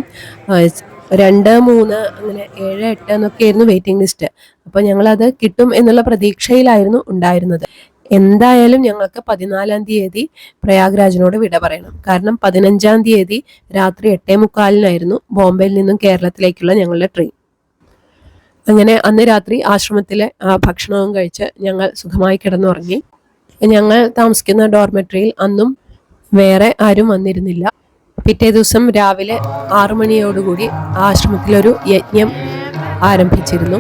2, 3 അങ്ങനെ 7, 8 എന്നൊക്കെ ആയിരുന്നു വെയിറ്റിംഗ് ലിസ്റ്റ്. അപ്പോൾ ഞങ്ങളത് കിട്ടും എന്നുള്ള പ്രതീക്ഷയിലായിരുന്നു ഉണ്ടായിരുന്നത്. എന്തായാലും ഞങ്ങൾക്ക് 14-ാം തീയതി പ്രയാഗ്രാജിനോട് വിട പറയണം. കാരണം 15-ാം തീയതി രാത്രി 8:45 ബോംബെയിൽ നിന്നും കേരളത്തിലേക്കുള്ള ഞങ്ങളുടെ ട്രെയിൻ. അങ്ങനെ അന്ന് രാത്രി ആശ്രമത്തിലെ ഭക്ഷണവും കഴിച്ച് ഞങ്ങൾ സുഖമായി കിടന്നുറങ്ങി. ഞങ്ങൾ താമസിക്കുന്ന ഡോർമെട്രിയിൽ അന്നും വേറെ ആരും വന്നിരുന്നില്ല. പിറ്റേ ദിവസം രാവിലെ 6 മണിയോടുകൂടി ആശ്രമത്തിലൊരു യജ്ഞം ആരംഭിച്ചിരുന്നു.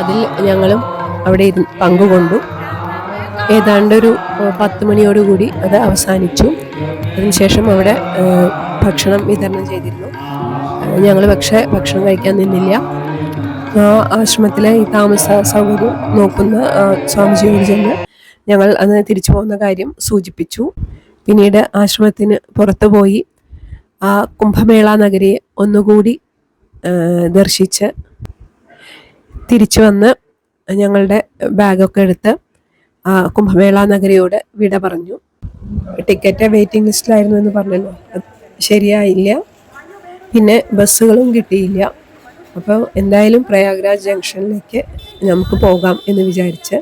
അതിൽ ഞങ്ങളും അവിടെ പങ്കുകൊണ്ടു. ഏതാണ്ടൊരു 10 മണിയോടുകൂടി അത് അവസാനിച്ചു. അതിനുശേഷം അവിടെ ഭക്ഷണം വിതരണം ചെയ്തിരുന്നു. ഞങ്ങൾ പക്ഷേ ഭക്ഷണം കഴിക്കാൻ നിന്നില്ല. ആശ്രമത്തിലെ ഈ താമസ സൗകര്യം നോക്കുന്ന സ്വാമിജിയോട് ചെന്ന് ഞങ്ങൾ അന്ന് തിരിച്ചു പോകുന്ന കാര്യം സൂചിപ്പിച്ചു. പിന്നീട് ആശ്രമത്തിന് പുറത്തു പോയി ആ കുംഭമേള നഗരിയെ ഒന്നുകൂടി ദർശിച്ച് തിരിച്ചു വന്ന് ഞങ്ങളുടെ ബാഗൊക്കെ എടുത്ത് കുംഭമേള നഗരിയോട് വിട പറഞ്ഞു. ടിക്കറ്റ് വെയിറ്റിംഗ് ലിസ്റ്റിലായിരുന്നു എന്ന് പറഞ്ഞല്ലോ, ശരിയായില്ല. പിന്നെ ബസ്സുകളും കിട്ടിയില്ല. അപ്പോൾ എന്തായാലും പ്രയാഗ്രാജ് ജംഗ്ഷനിലേക്ക് നമുക്ക് പോകാം എന്ന് വിചാരിച്ച്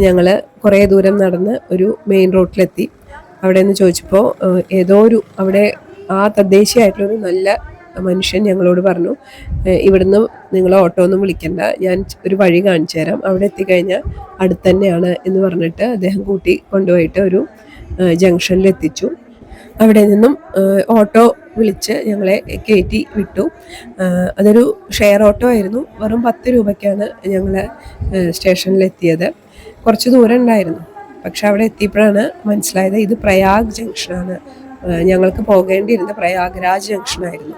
ഞങ്ങൾ കുറേ ദൂരം നടന്ന് ഒരു മെയിൻ റോഡിലെത്തി. അവിടെ നിന്ന് ചോദിച്ചപ്പോൾ ഏതോ ഒരു അവിടെ ആ തദ്ദേശീയമായിട്ടുള്ളൊരു നല്ല മനുഷ്യൻ ഞങ്ങളോട് പറഞ്ഞു, ഇവിടുന്ന് നിങ്ങൾ ഓട്ടോ ഒന്നും വിളിക്കണ്ട, ഞാൻ ഒരു വഴി കാണിച്ചു തരാം, അവിടെ എത്തിക്കഴിഞ്ഞാൽ അടുത്ത് തന്നെയാണ് എന്ന് പറഞ്ഞിട്ട് അദ്ദേഹം കൂട്ടി കൊണ്ടുപോയിട്ട് ഒരു ജംഗ്ഷനിൽ എത്തിച്ചു. അവിടെ നിന്നും ഓട്ടോ വിളിച്ച് ഞങ്ങളെ കയറ്റി വിട്ടു. അതൊരു ഷെയർ ഓട്ടോ ആയിരുന്നു. വെറും 10 രൂപയ്ക്കാണ് ഞങ്ങൾ സ്റ്റേഷനിലെത്തിയത്. കുറച്ച് ദൂരം ഉണ്ടായിരുന്നു. പക്ഷെ അവിടെ എത്തിയപ്പോഴാണ് മനസ്സിലായത് ഇത് പ്രയാഗ് ജംഗ്ഷനാണ്. ഞങ്ങൾക്ക് പോകേണ്ടിയിരുന്ന പ്രയാഗ്രാജ് ജംഗ്ഷനായിരുന്നു.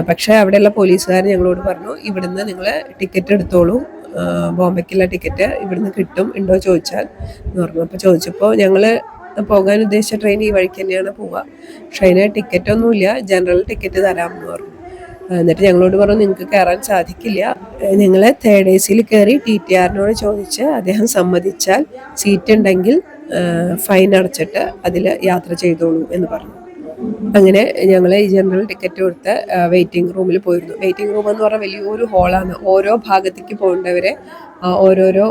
പക്ഷേ അവിടെയുള്ള പോലീസുകാർ ഞങ്ങളോട് പറഞ്ഞു, ഇവിടുന്ന് നിങ്ങൾ ടിക്കറ്റ് എടുത്തോളൂ, ബോംബെക്കുള്ള ടിക്കറ്റ് ഇവിടുന്ന് കിട്ടും, ഉണ്ടോ ചോദിച്ചാൽ എന്ന് പറഞ്ഞു. അപ്പോൾ ചോദിച്ചപ്പോൾ ഞങ്ങൾ പോകാൻ ഉദ്ദേശിച്ച ട്രെയിൻ ഈ വഴിക്ക് തന്നെയാണ് പോവുക, ട്രെയിന് ടിക്കറ്റൊന്നുമില്ല, ജനറൽ ടിക്കറ്റ് തരാമെന്ന് പറഞ്ഞു. എന്നിട്ട് ഞങ്ങളോട് പറഞ്ഞു നിങ്ങൾക്ക് കയറാൻ സാധിക്കില്ല, നിങ്ങൾ 3rd AC കയറി TTRനോട് ചോദിച്ച് അദ്ദേഹം സമ്മതിച്ചാൽ സീറ്റ് ഉണ്ടെങ്കിൽ ഫൈൻ അടച്ചിട്ട് അതിൽ യാത്ര ചെയ്തോളൂ എന്ന് പറഞ്ഞു. അങ്ങനെ ഞങ്ങൾ ഈ ജനറൽ ടിക്കറ്റ് കൊടുത്ത് വെയിറ്റിംഗ് റൂമിൽ പോയിരുന്നു. വെയിറ്റിംഗ് റൂം എന്ന് പറഞ്ഞാൽ വലിയൊരു ഹോളാണ്. ഓരോ ഭാഗത്തേക്ക് പോകേണ്ടവരെ ഓരോരോ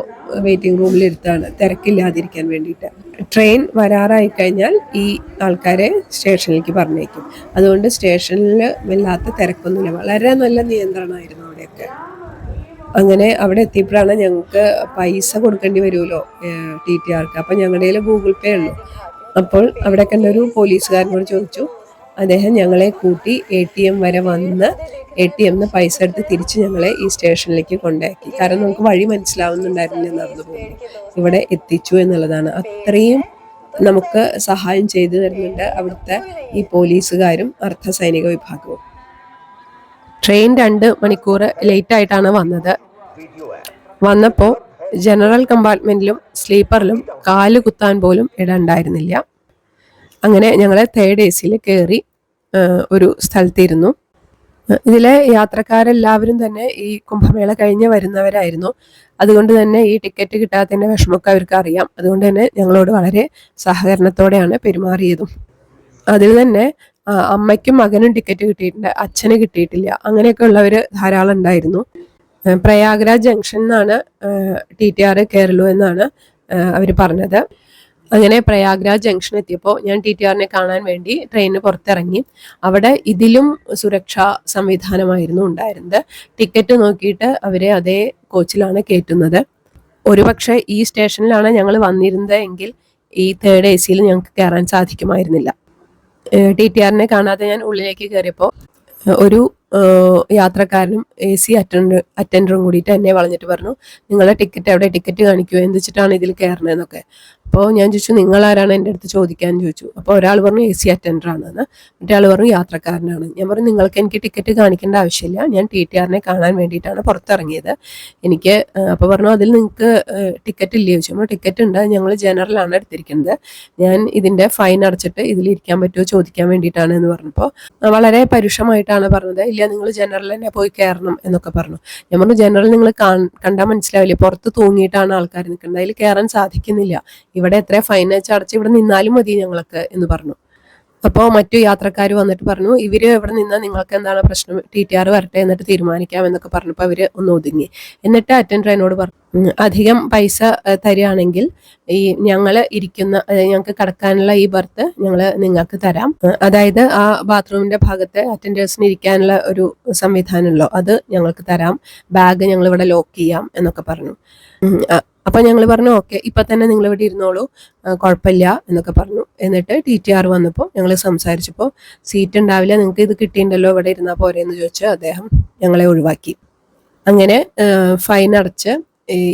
വെയിറ്റിംഗ് റൂമിൽ ഇരുത്താണ്, തിരക്കില്ലാതിരിക്കാൻ വേണ്ടിയിട്ട്. ട്രെയിൻ വരാറായി കഴിഞ്ഞാൽ ഈ ആൾക്കാരെ സ്റ്റേഷനിലേക്ക് പറഞ്ഞേക്കും. അതുകൊണ്ട് സ്റ്റേഷനിൽ വല്ലാത്ത തിരക്കൊന്നുമില്ല, വളരെ നല്ല നിയന്ത്രണമായിരുന്നു അവിടെയൊക്കെ. അങ്ങനെ അവിടെ എത്തിയപ്പോഴാണ് ഞങ്ങൾക്ക് പൈസ കൊടുക്കേണ്ടി വരുമല്ലോ TTRക്ക്. അപ്പം ഞങ്ങളുടെ കയ്യിൽ ഗൂഗിൾ പേ ഉള്ളൂ. അപ്പോൾ അവിടെ കണ്ടൊരു പോലീസുകാരനോട് ചോദിച്ചു. അദ്ദേഹം ഞങ്ങളെ കൂട്ടി ATM വരെ വന്ന് ATMന്ന് പൈസ എടുത്ത് തിരിച്ച് ഞങ്ങളെ ഈ സ്റ്റേഷനിലേക്ക് കൊണ്ടാക്കി. കാരണം നമുക്ക് വഴി മനസ്സിലാവുന്നുണ്ടായിരുന്നില്ല നടന്നു പോകുന്നു. ഇവിടെ എത്തിച്ചു എന്നുള്ളതാണ്. അത്രയും നമുക്ക് സഹായം ചെയ്തു തരുന്നുണ്ട് അവിടുത്തെ ഈ പോലീസുകാരും അർദ്ധസൈനിക വിഭാഗവും. ട്രെയിൻ 2 മണിക്കൂർ ലേറ്റായിട്ടാണ് വന്നത്. വന്നപ്പോൾ ജനറൽ കമ്പാർട്ട്മെന്റിലും സ്ലീപ്പറിലും കാല് കുത്താൻ പോലും ഇടണ്ടായിരുന്നില്ല. അങ്ങനെ ഞങ്ങൾ 3rd AC കയറി ഒരു സ്ഥലത്തിരുന്നു. ഇതിലെ യാത്രക്കാരെല്ലാവരും തന്നെ ഈ കുംഭമേള കഴിഞ്ഞ് വരുന്നവരായിരുന്നു. അതുകൊണ്ട് തന്നെ ഈ ടിക്കറ്റ് കിട്ടാത്തതിൻ്റെ വിഷമമൊക്കെ അവർക്ക് അറിയാം. അതുകൊണ്ട് തന്നെ ഞങ്ങളോട് വളരെ സഹകരണത്തോടെയാണ് പെരുമാറിയതും. അതിൽ തന്നെ അമ്മയ്ക്കും മകനും ടിക്കറ്റ് കിട്ടിയിട്ടുണ്ട്, അച്ഛന് കിട്ടിയിട്ടില്ല. അങ്ങനെയൊക്കെ ഉള്ളവർ ധാരാളം ഉണ്ടായിരുന്നു. പ്രയാഗ്രാജ് ജംഗ്ഷൻ എന്നാണ് TTR കയറുള്ളൂ എന്നാണ് അവർ പറഞ്ഞത്. അങ്ങനെ പ്രയാഗ്രാജ് ജംഗ്ഷൻ എത്തിയപ്പോൾ ഞാൻ TTRനെ കാണാൻ വേണ്ടി ട്രെയിനിന് പുറത്തിറങ്ങി. അവിടെ ഇതിലും സുരക്ഷാ സംവിധാനമായിരുന്നു ഉണ്ടായിരുന്നത്. ടിക്കറ്റ് നോക്കിയിട്ട് അവരെ അതേ കോച്ചിലാണ് കയറ്റുന്നത്. ഒരുപക്ഷെ ഈ സ്റ്റേഷനിലാണ് ഞങ്ങൾ വന്നിരുന്നത് എങ്കിൽ ഈ 3rd AC ഞങ്ങൾക്ക് കയറാൻ സാധിക്കുമായിരുന്നില്ല. TTRനെ കാണാതെ ഞാൻ ഉള്ളിലേക്ക് കയറിയപ്പോൾ ഒരു യാത്രക്കാരനും AC അറ്റൻഡറും കൂടിയിട്ട് എന്നെ വളഞ്ഞിട്ട് പറഞ്ഞു, നിങ്ങളെ ടിക്കറ്റ് എവിടെ, ടിക്കറ്റ് കാണിക്കുമോ, എന്ത് വെച്ചിട്ടാണ് ഇതിൽ കയറണതെന്നൊക്കെ. അപ്പോൾ ഞാൻ ചോദിച്ചു നിങ്ങളാരാണ് എൻ്റെ അടുത്ത് ചോദിക്കാൻ ചോദിച്ചു. അപ്പോൾ ഒരാൾ പറഞ്ഞു AC അറ്റൻഡറാണെന്ന്, മറ്റേ പറഞ്ഞു യാത്രക്കാരനാണ്. ഞാൻ പറഞ്ഞു എനിക്ക് ടിക്കറ്റ് കാണിക്കേണ്ട ആവശ്യമില്ല, ഞാൻ TTRനെ കാണാൻ വേണ്ടിയിട്ടാണ് പുറത്തിറങ്ങിയത്. എനിക്ക് അപ്പോൾ പറഞ്ഞു അതിൽ നിങ്ങൾക്ക് ടിക്കറ്റ് ഇല്ലേ ചോദിച്ചു. നമ്മൾ ടിക്കറ്റ് ഉണ്ട്, ഞങ്ങൾ ജനറലാണ് എടുത്തിരിക്കുന്നത്, ഞാൻ ഇതിൻ്റെ ഫൈൻ അടച്ചിട്ട് ഇതിലിരിക്കാൻ പറ്റുമോ ചോദിക്കാൻ വേണ്ടിയിട്ടാണ് എന്ന് പറഞ്ഞപ്പോൾ വളരെ പരുഷമായിട്ടാണ് പറഞ്ഞത്, ഇല്ല നിങ്ങൾ ജനറൽ തന്നെ പോയി കയറണം എന്നൊക്കെ പറഞ്ഞു. ഞാൻ പറഞ്ഞു ജനറൽ നിങ്ങൾ കണ്ടാൽ മനസ്സിലാവില്ലേ, പുറത്ത് തൂങ്ങിയിട്ടാണ് ആൾക്കാർ നിൽക്കുന്നത്, അതിൽ കയറാൻ സാധിക്കുന്നില്ല, ഇവിടെ എത്ര ഫൈൻ വെച്ച് അടച്ച് ഇവിടെ നിന്നാലും മതി ഞങ്ങൾക്ക് എന്ന് പറഞ്ഞു. അപ്പോൾ മറ്റു യാത്രക്കാർ വന്നിട്ട് പറഞ്ഞു ഇവര് എവിടെ നിന്നാൽ നിങ്ങൾക്ക് എന്താണ് പ്രശ്നം, TTR വരട്ടെ എന്നിട്ട് തീരുമാനിക്കാം എന്നൊക്കെ പറഞ്ഞപ്പോൾ അവർ ഒന്ന് ഒതുങ്ങി. എന്നിട്ട് അറ്റൻഡർ എന്നോട് പറഞ്ഞു അധികം പൈസ തരികയാണെങ്കിൽ ഈ ഞങ്ങൾ ഇരിക്കുന്ന ഞങ്ങൾക്ക് കിടക്കാനുള്ള ഈ ബർത്ത് ഞങ്ങൾ നിങ്ങൾക്ക് തരാം, അതായത് ആ ബാത്റൂമിന്റെ ഭാഗത്ത് അറ്റൻഡേഴ്സിന് ഇരിക്കാനുള്ള ഒരു സംവിധാനമല്ലോ അത് ഞങ്ങൾക്ക് തരാം, ബാഗ് ഞങ്ങൾ ഇവിടെ ലോക്ക് ചെയ്യാം എന്നൊക്കെ പറഞ്ഞു. അപ്പോൾ ഞങ്ങൾ പറഞ്ഞു ഓക്കെ ഇപ്പം തന്നെ നിങ്ങൾ ഇവിടെ ഇരുന്നോളൂ, കുഴപ്പമില്ല എന്നൊക്കെ പറഞ്ഞു. എന്നിട്ട് TTR വന്നപ്പോൾ ഞങ്ങൾ സംസാരിച്ചപ്പോൾ സീറ്റ് ഉണ്ടാവില്ല, നിങ്ങൾക്ക് ഇത് കിട്ടിയിട്ടുണ്ടല്ലോ ഇവിടെ ഇരുന്നാൽ പോരെ എന്ന് ചോദിച്ച് അദ്ദേഹം ഞങ്ങളെ ഒഴിവാക്കി. അങ്ങനെ ഫൈൻ അടച്ച്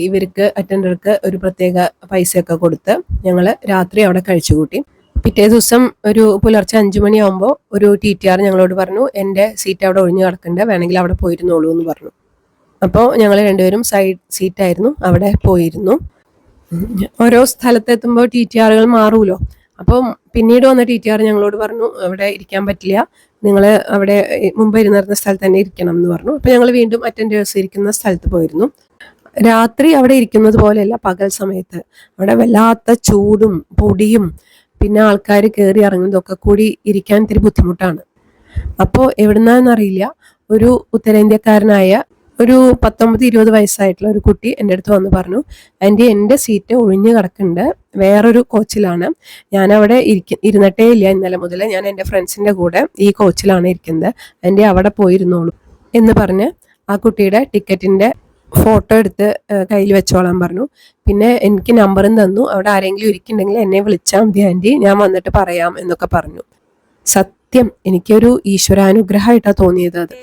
ഇവർക്ക് അറ്റൻഡർക്ക് ഒരു പ്രത്യേക പൈസയൊക്കെ കൊടുത്ത് ഞങ്ങൾ രാത്രി അവിടെ കഴിച്ചുകൂട്ടി. പിറ്റേ ദിവസം ഒരു പുലർച്ചെ 5 മണിയാകുമ്പോൾ ഒരു TTR ഞങ്ങളോട് പറഞ്ഞു എൻ്റെ സീറ്റ് അവിടെ ഒഴിഞ്ഞു കിടക്കണ്ട, വേണമെങ്കിൽ അവിടെ പോയിരുന്നോളൂ എന്ന് പറഞ്ഞു. അപ്പോൾ ഞങ്ങൾ രണ്ടുപേരും സൈഡ് സീറ്റായിരുന്നു, അവിടെ പോയിരുന്നു. ഓരോ സ്ഥലത്തെത്തുമ്പോൾ TTRകൾ മാറുമല്ലോ. അപ്പം പിന്നീട് വന്ന TTR ഞങ്ങളോട് പറഞ്ഞു അവിടെ ഇരിക്കാൻ പറ്റില്ല, നിങ്ങൾ അവിടെ മുമ്പ് ഇരുന്നിരുന്ന സ്ഥലത്ത് തന്നെ ഇരിക്കണം എന്ന് പറഞ്ഞു. അപ്പോൾ ഞങ്ങൾ വീണ്ടും അറ്റൻഡേഴ്സ് ഇരിക്കുന്ന സ്ഥലത്ത് പോയിരുന്നു. രാത്രി അവിടെ ഇരിക്കുന്നത് പോലെയല്ല പകൽ സമയത്ത്, അവിടെ വല്ലാത്ത ചൂടും പൊടിയും പിന്നെ ആൾക്കാർ കയറി ഇറങ്ങുന്നതൊക്കെ കൂടി ഇരിക്കാൻ ഇത്തിരി ബുദ്ധിമുട്ടാണ്. അപ്പോൾ എവിടുന്നാന്നറിയില്ല ഒരു ഉത്തരേന്ത്യക്കാരനായ ഒരു 19-20 വയസ്സായിട്ടുള്ള ഒരു കുട്ടി എൻ്റെ അടുത്ത് വന്ന് പറഞ്ഞു, ആൻറ്റി എൻ്റെ സീറ്റ് ഒഴിഞ്ഞു കിടക്കുന്നുണ്ട്, വേറൊരു കോച്ചിലാണ്, ഞാൻ അവിടെ ഇരുന്നിട്ടേ ഇല്ല ഇന്നലെ മുതൽ, ഞാൻ എൻ്റെ ഫ്രണ്ട്സിൻ്റെ കൂടെ ഈ കോച്ചിലാണ് ഇരിക്കുന്നത്, ആൻറ്റി അവിടെ പോയിരുന്നോളൂ എന്ന് പറഞ്ഞ് ആ കുട്ടിയുടെ ടിക്കറ്റിൻ്റെ ഫോട്ടോ എടുത്ത് കയ്യിൽ വെച്ചോളാൻ പറഞ്ഞു. പിന്നെ എനിക്ക് നമ്പറും തന്നു, അവിടെ ആരെങ്കിലും ഇരിക്കുന്നുണ്ടെങ്കിൽ എന്നെ വിളിച്ചാൽ മതി ആൻറ്റി, ഞാൻ വന്നിട്ട് പറയാം എന്നൊക്കെ പറഞ്ഞു. സത്യം എനിക്കൊരു ഈശ്വരാനുഗ്രഹമായിട്ടാണ് തോന്നിയത് അത്.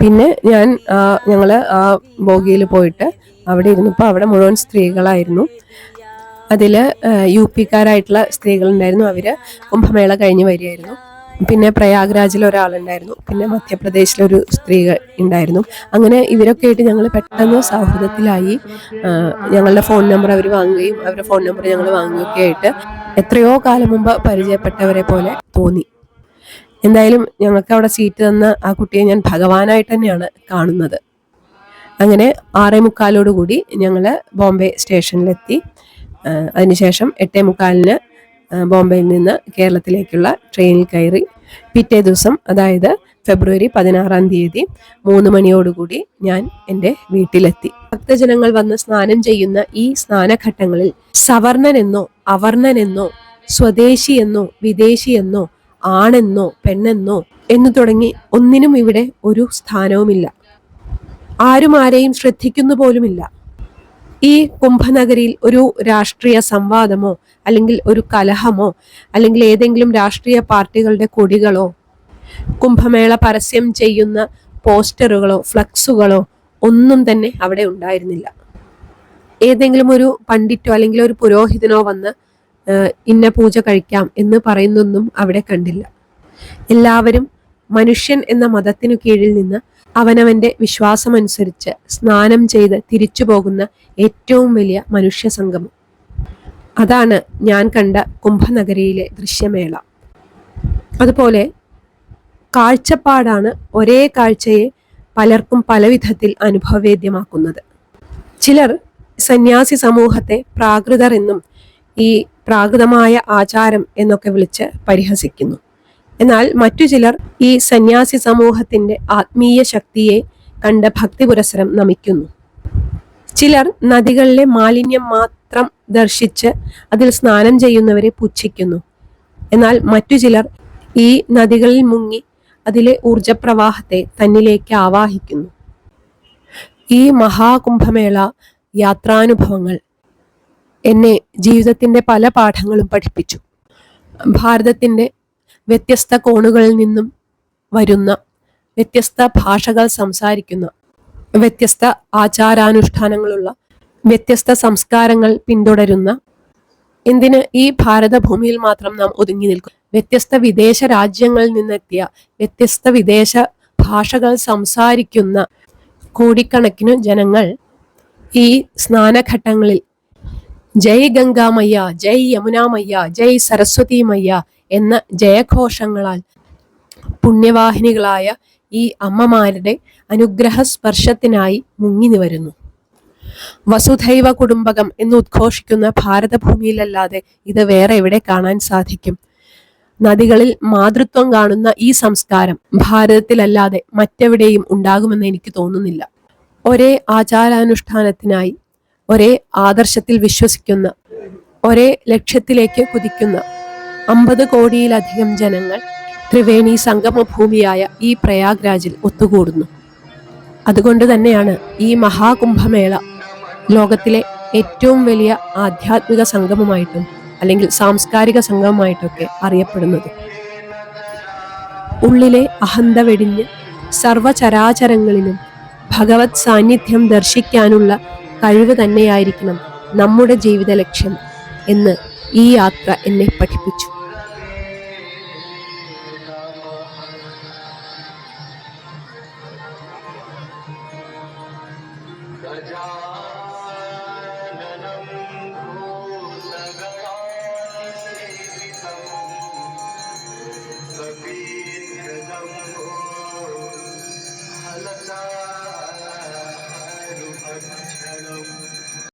പിന്നെ ഞങ്ങള് ആ ബോഗിയിൽ പോയിട്ട് അവിടെ ഇരുന്നപ്പോൾ അവിടെ മുഴുവൻ സ്ത്രീകളായിരുന്നു. അതിൽ UP-കാരായിട്ടുള്ള സ്ത്രീകളുണ്ടായിരുന്നു, അവര് കുംഭമേള കഴിഞ്ഞ് വരികയായിരുന്നു. പിന്നെ പ്രയാഗ്രാജിൽ ഒരാളുണ്ടായിരുന്നു, പിന്നെ മധ്യപ്രദേശിലൊരു സ്ത്രീ ഉണ്ടായിരുന്നു. അങ്ങനെ ഇവരൊക്കെ ആയിട്ട് ഞങ്ങൾ പെട്ടെന്ന് സൗഹൃദത്തിലായി. ഞങ്ങളുടെ ഫോൺ നമ്പർ അവർ വാങ്ങുകയും അവരുടെ ഫോൺ നമ്പർ ഞങ്ങൾ വാങ്ങുകയൊക്കെ ആയിട്ട് എത്രയോ കാലം മുമ്പ് പരിചയപ്പെട്ടവരെ പോലെ തോന്നി. എന്തായാലും ഞങ്ങൾക്ക് അവിടെ സീറ്റ് തന്ന ആ കുട്ടിയെ ഞാൻ ഭഗവാനായിട്ട് തന്നെയാണ് കാണുന്നത്. അങ്ങനെ 6:45 ഞങ്ങൾ ബോംബെ സ്റ്റേഷനിലെത്തി. അതിനുശേഷം 8:45 ബോംബെയിൽ നിന്ന് കേരളത്തിലേക്കുള്ള ട്രെയിനിൽ കയറി. പിറ്റേ ദിവസം, അതായത് ഫെബ്രുവരി 16-ാം തീയതി 3 മണിയോടുകൂടി ഞാൻ എൻ്റെ വീട്ടിലെത്തി. ഭക്തജനങ്ങൾ വന്ന് സ്നാനം ചെയ്യുന്ന ഈ സ്നാനഘട്ടങ്ങളിൽ സവർണനെന്നോ അവർണനെന്നോ സ്വദേശിയെന്നോ വിദേശിയെന്നോ ആണെന്നോ പെണ്ണെന്നോ എന്നു തുടങ്ങി ഒന്നിനും ഇവിടെ ഒരു സ്ഥാനവുമില്ല. ആരും ആരെയും ശ്രദ്ധിക്കുന്നു പോലുമില്ല. ഈ കുംഭനഗരിയിൽ ഒരു രാഷ്ട്രീയ സംവാദമോ അല്ലെങ്കിൽ ഒരു കലഹമോ അല്ലെങ്കിൽ ഏതെങ്കിലും രാഷ്ട്രീയ പാർട്ടികളുടെ കൊടികളോ കുംഭമേള പരസ്യം ചെയ്യുന്ന പോസ്റ്ററുകളോ ഫ്ലക്സുകളോ ഒന്നും തന്നെ അവിടെ ഉണ്ടായിരുന്നില്ല. ഏതെങ്കിലും ഒരു പണ്ഡിറ്റോ അല്ലെങ്കിൽ ഒരു പുരോഹിതനോ വന്ന് ഇന്ന പൂജ കഴിക്കാം എന്ന് പറയുന്നൊന്നും അവിടെ കണ്ടില്ല. എല്ലാവരും മനുഷ്യൻ എന്ന മതത്തിനു കീഴിൽ നിന്ന് അവനവന്റെ വിശ്വാസമനുസരിച്ച് സ്നാനം ചെയ്ത് തിരിച്ചു പോകുന്ന ഏറ്റവും വലിയ മനുഷ്യ സംഗമം. അതാണ് ഞാൻ കണ്ട കുംഭനഗരിയിലെ ദൃശ്യമേള. അതുപോലെ കാഴ്ചപ്പാടാണ് ഒരേ കാഴ്ചയെ പലർക്കും പലവിധത്തിൽ അനുഭവവേദ്യമാക്കുന്നത്. ചിലർ സന്യാസി സമൂഹത്തെ പ്രാകൃതർ എന്നും ഈ പ്രാകൃതമായ ആചാരം എന്നൊക്കെ വിളിച്ച് പരിഹസിക്കുന്നു. എന്നാൽ മറ്റു ചിലർ ഈ സന്യാസി സമൂഹത്തിന്റെ ആത്മീയ ശക്തിയെ കണ്ട് ഭക്തി പുരസ്സരം നമിക്കുന്നു. ചിലർ നദികളിലെ മാലിന്യം മാത്രം ദർശിച്ച് അതിൽ സ്നാനം ചെയ്യുന്നവരെ പുച്ഛിക്കുന്നു. എന്നാൽ മറ്റു ചിലർ ഈ നദികളിൽ മുങ്ങി അതിലെ ഊർജപ്രവാഹത്തെ തന്നിലേക്ക് ആവാഹിക്കുന്നു. ഈ മഹാകുംഭമേള യാത്രാനുഭവങ്ങൾ എന്നെ ജീവിതത്തിന്റെ പല പാഠങ്ങളും പഠിപ്പിച്ചു. ഭാരതത്തിന്റെ വ്യത്യസ്ത കോണുകളിൽ നിന്നും വരുന്ന, വ്യത്യസ്ത ഭാഷകൾ സംസാരിക്കുന്ന, വ്യത്യസ്ത ആചാരാനുഷ്ഠാനങ്ങളുള്ള, വ്യത്യസ്ത സംസ്കാരങ്ങൾ പിന്തുടരുന്ന, എന്തിന് ഈ ഭാരതഭൂമിയിൽ മാത്രം നാം ഒതുങ്ങി നിൽക്കും, വ്യത്യസ്ത വിദേശ രാജ്യങ്ങളിൽ നിന്നെത്തിയ, വ്യത്യസ്ത വിദേശ ഭാഷകൾ സംസാരിക്കുന്ന കോടിക്കണക്കിന് ജനങ്ങൾ ഈ സ്നാനഘട്ടങ്ങളിൽ ജയ് ഗംഗാമയ്യ, ജയ് യമുനാമയ്യ, ജയ് സരസ്വതി മയ്യ എന്ന ജയഘോഷങ്ങളാൽ പുണ്യവാഹിനികളായ ഈ അമ്മമാരുടെ അനുഗ്രഹ സ്പർശത്തിനായി മുങ്ങി നിവരുന്നു. വസുധൈവ കുടുംബകം എന്ന് ഉദ്ഘോഷിക്കുന്ന ഭാരതഭൂമിയിലല്ലാതെ ഇത് വേറെ എവിടെ കാണാൻ സാധിക്കും? നദികളിൽ മാതൃത്വം കാണുന്ന ഈ സംസ്കാരം ഭാരതത്തിലല്ലാതെ മറ്റെവിടെയും ഉണ്ടാകുമെന്ന് എനിക്ക് തോന്നുന്നില്ല. ഒരേ ആചാരാനുഷ്ഠാനത്തിനായി, ഒരേ ആദർശത്തിൽ വിശ്വസിക്കുന്ന, ഒരേ ലക്ഷ്യത്തിലേക്ക് കുതിക്കുന്ന 50 കോടിയിലധികം ജനങ്ങൾ ത്രിവേണി സംഗമഭൂമിയായ ഈ പ്രയാഗ്രാജിൽ ഒത്തുകൂടുന്നു. അതുകൊണ്ട് തന്നെയാണ് ഈ മഹാകുംഭമേള ലോകത്തിലെ ഏറ്റവും വലിയ ആധ്യാത്മിക സംഗമമായിട്ടും അല്ലെങ്കിൽ സാംസ്കാരിക സംഗമമായിട്ടൊക്കെ അറിയപ്പെടുന്നത്. ഉള്ളിലെ അഹന്ത വെടിഞ്ഞ് സർവചരാചരങ്ങളിലും ഭഗവത് സാന്നിധ്യം ദർശിക്കാനുള്ള കഴിവ് തന്നെയായിരിക്കണം നമ്മുടെ ജീവിത ലക്ഷ്യം എന്ന് ഈ യാത്ര എന്നെ പഠിപ്പിച്ചു. Hello.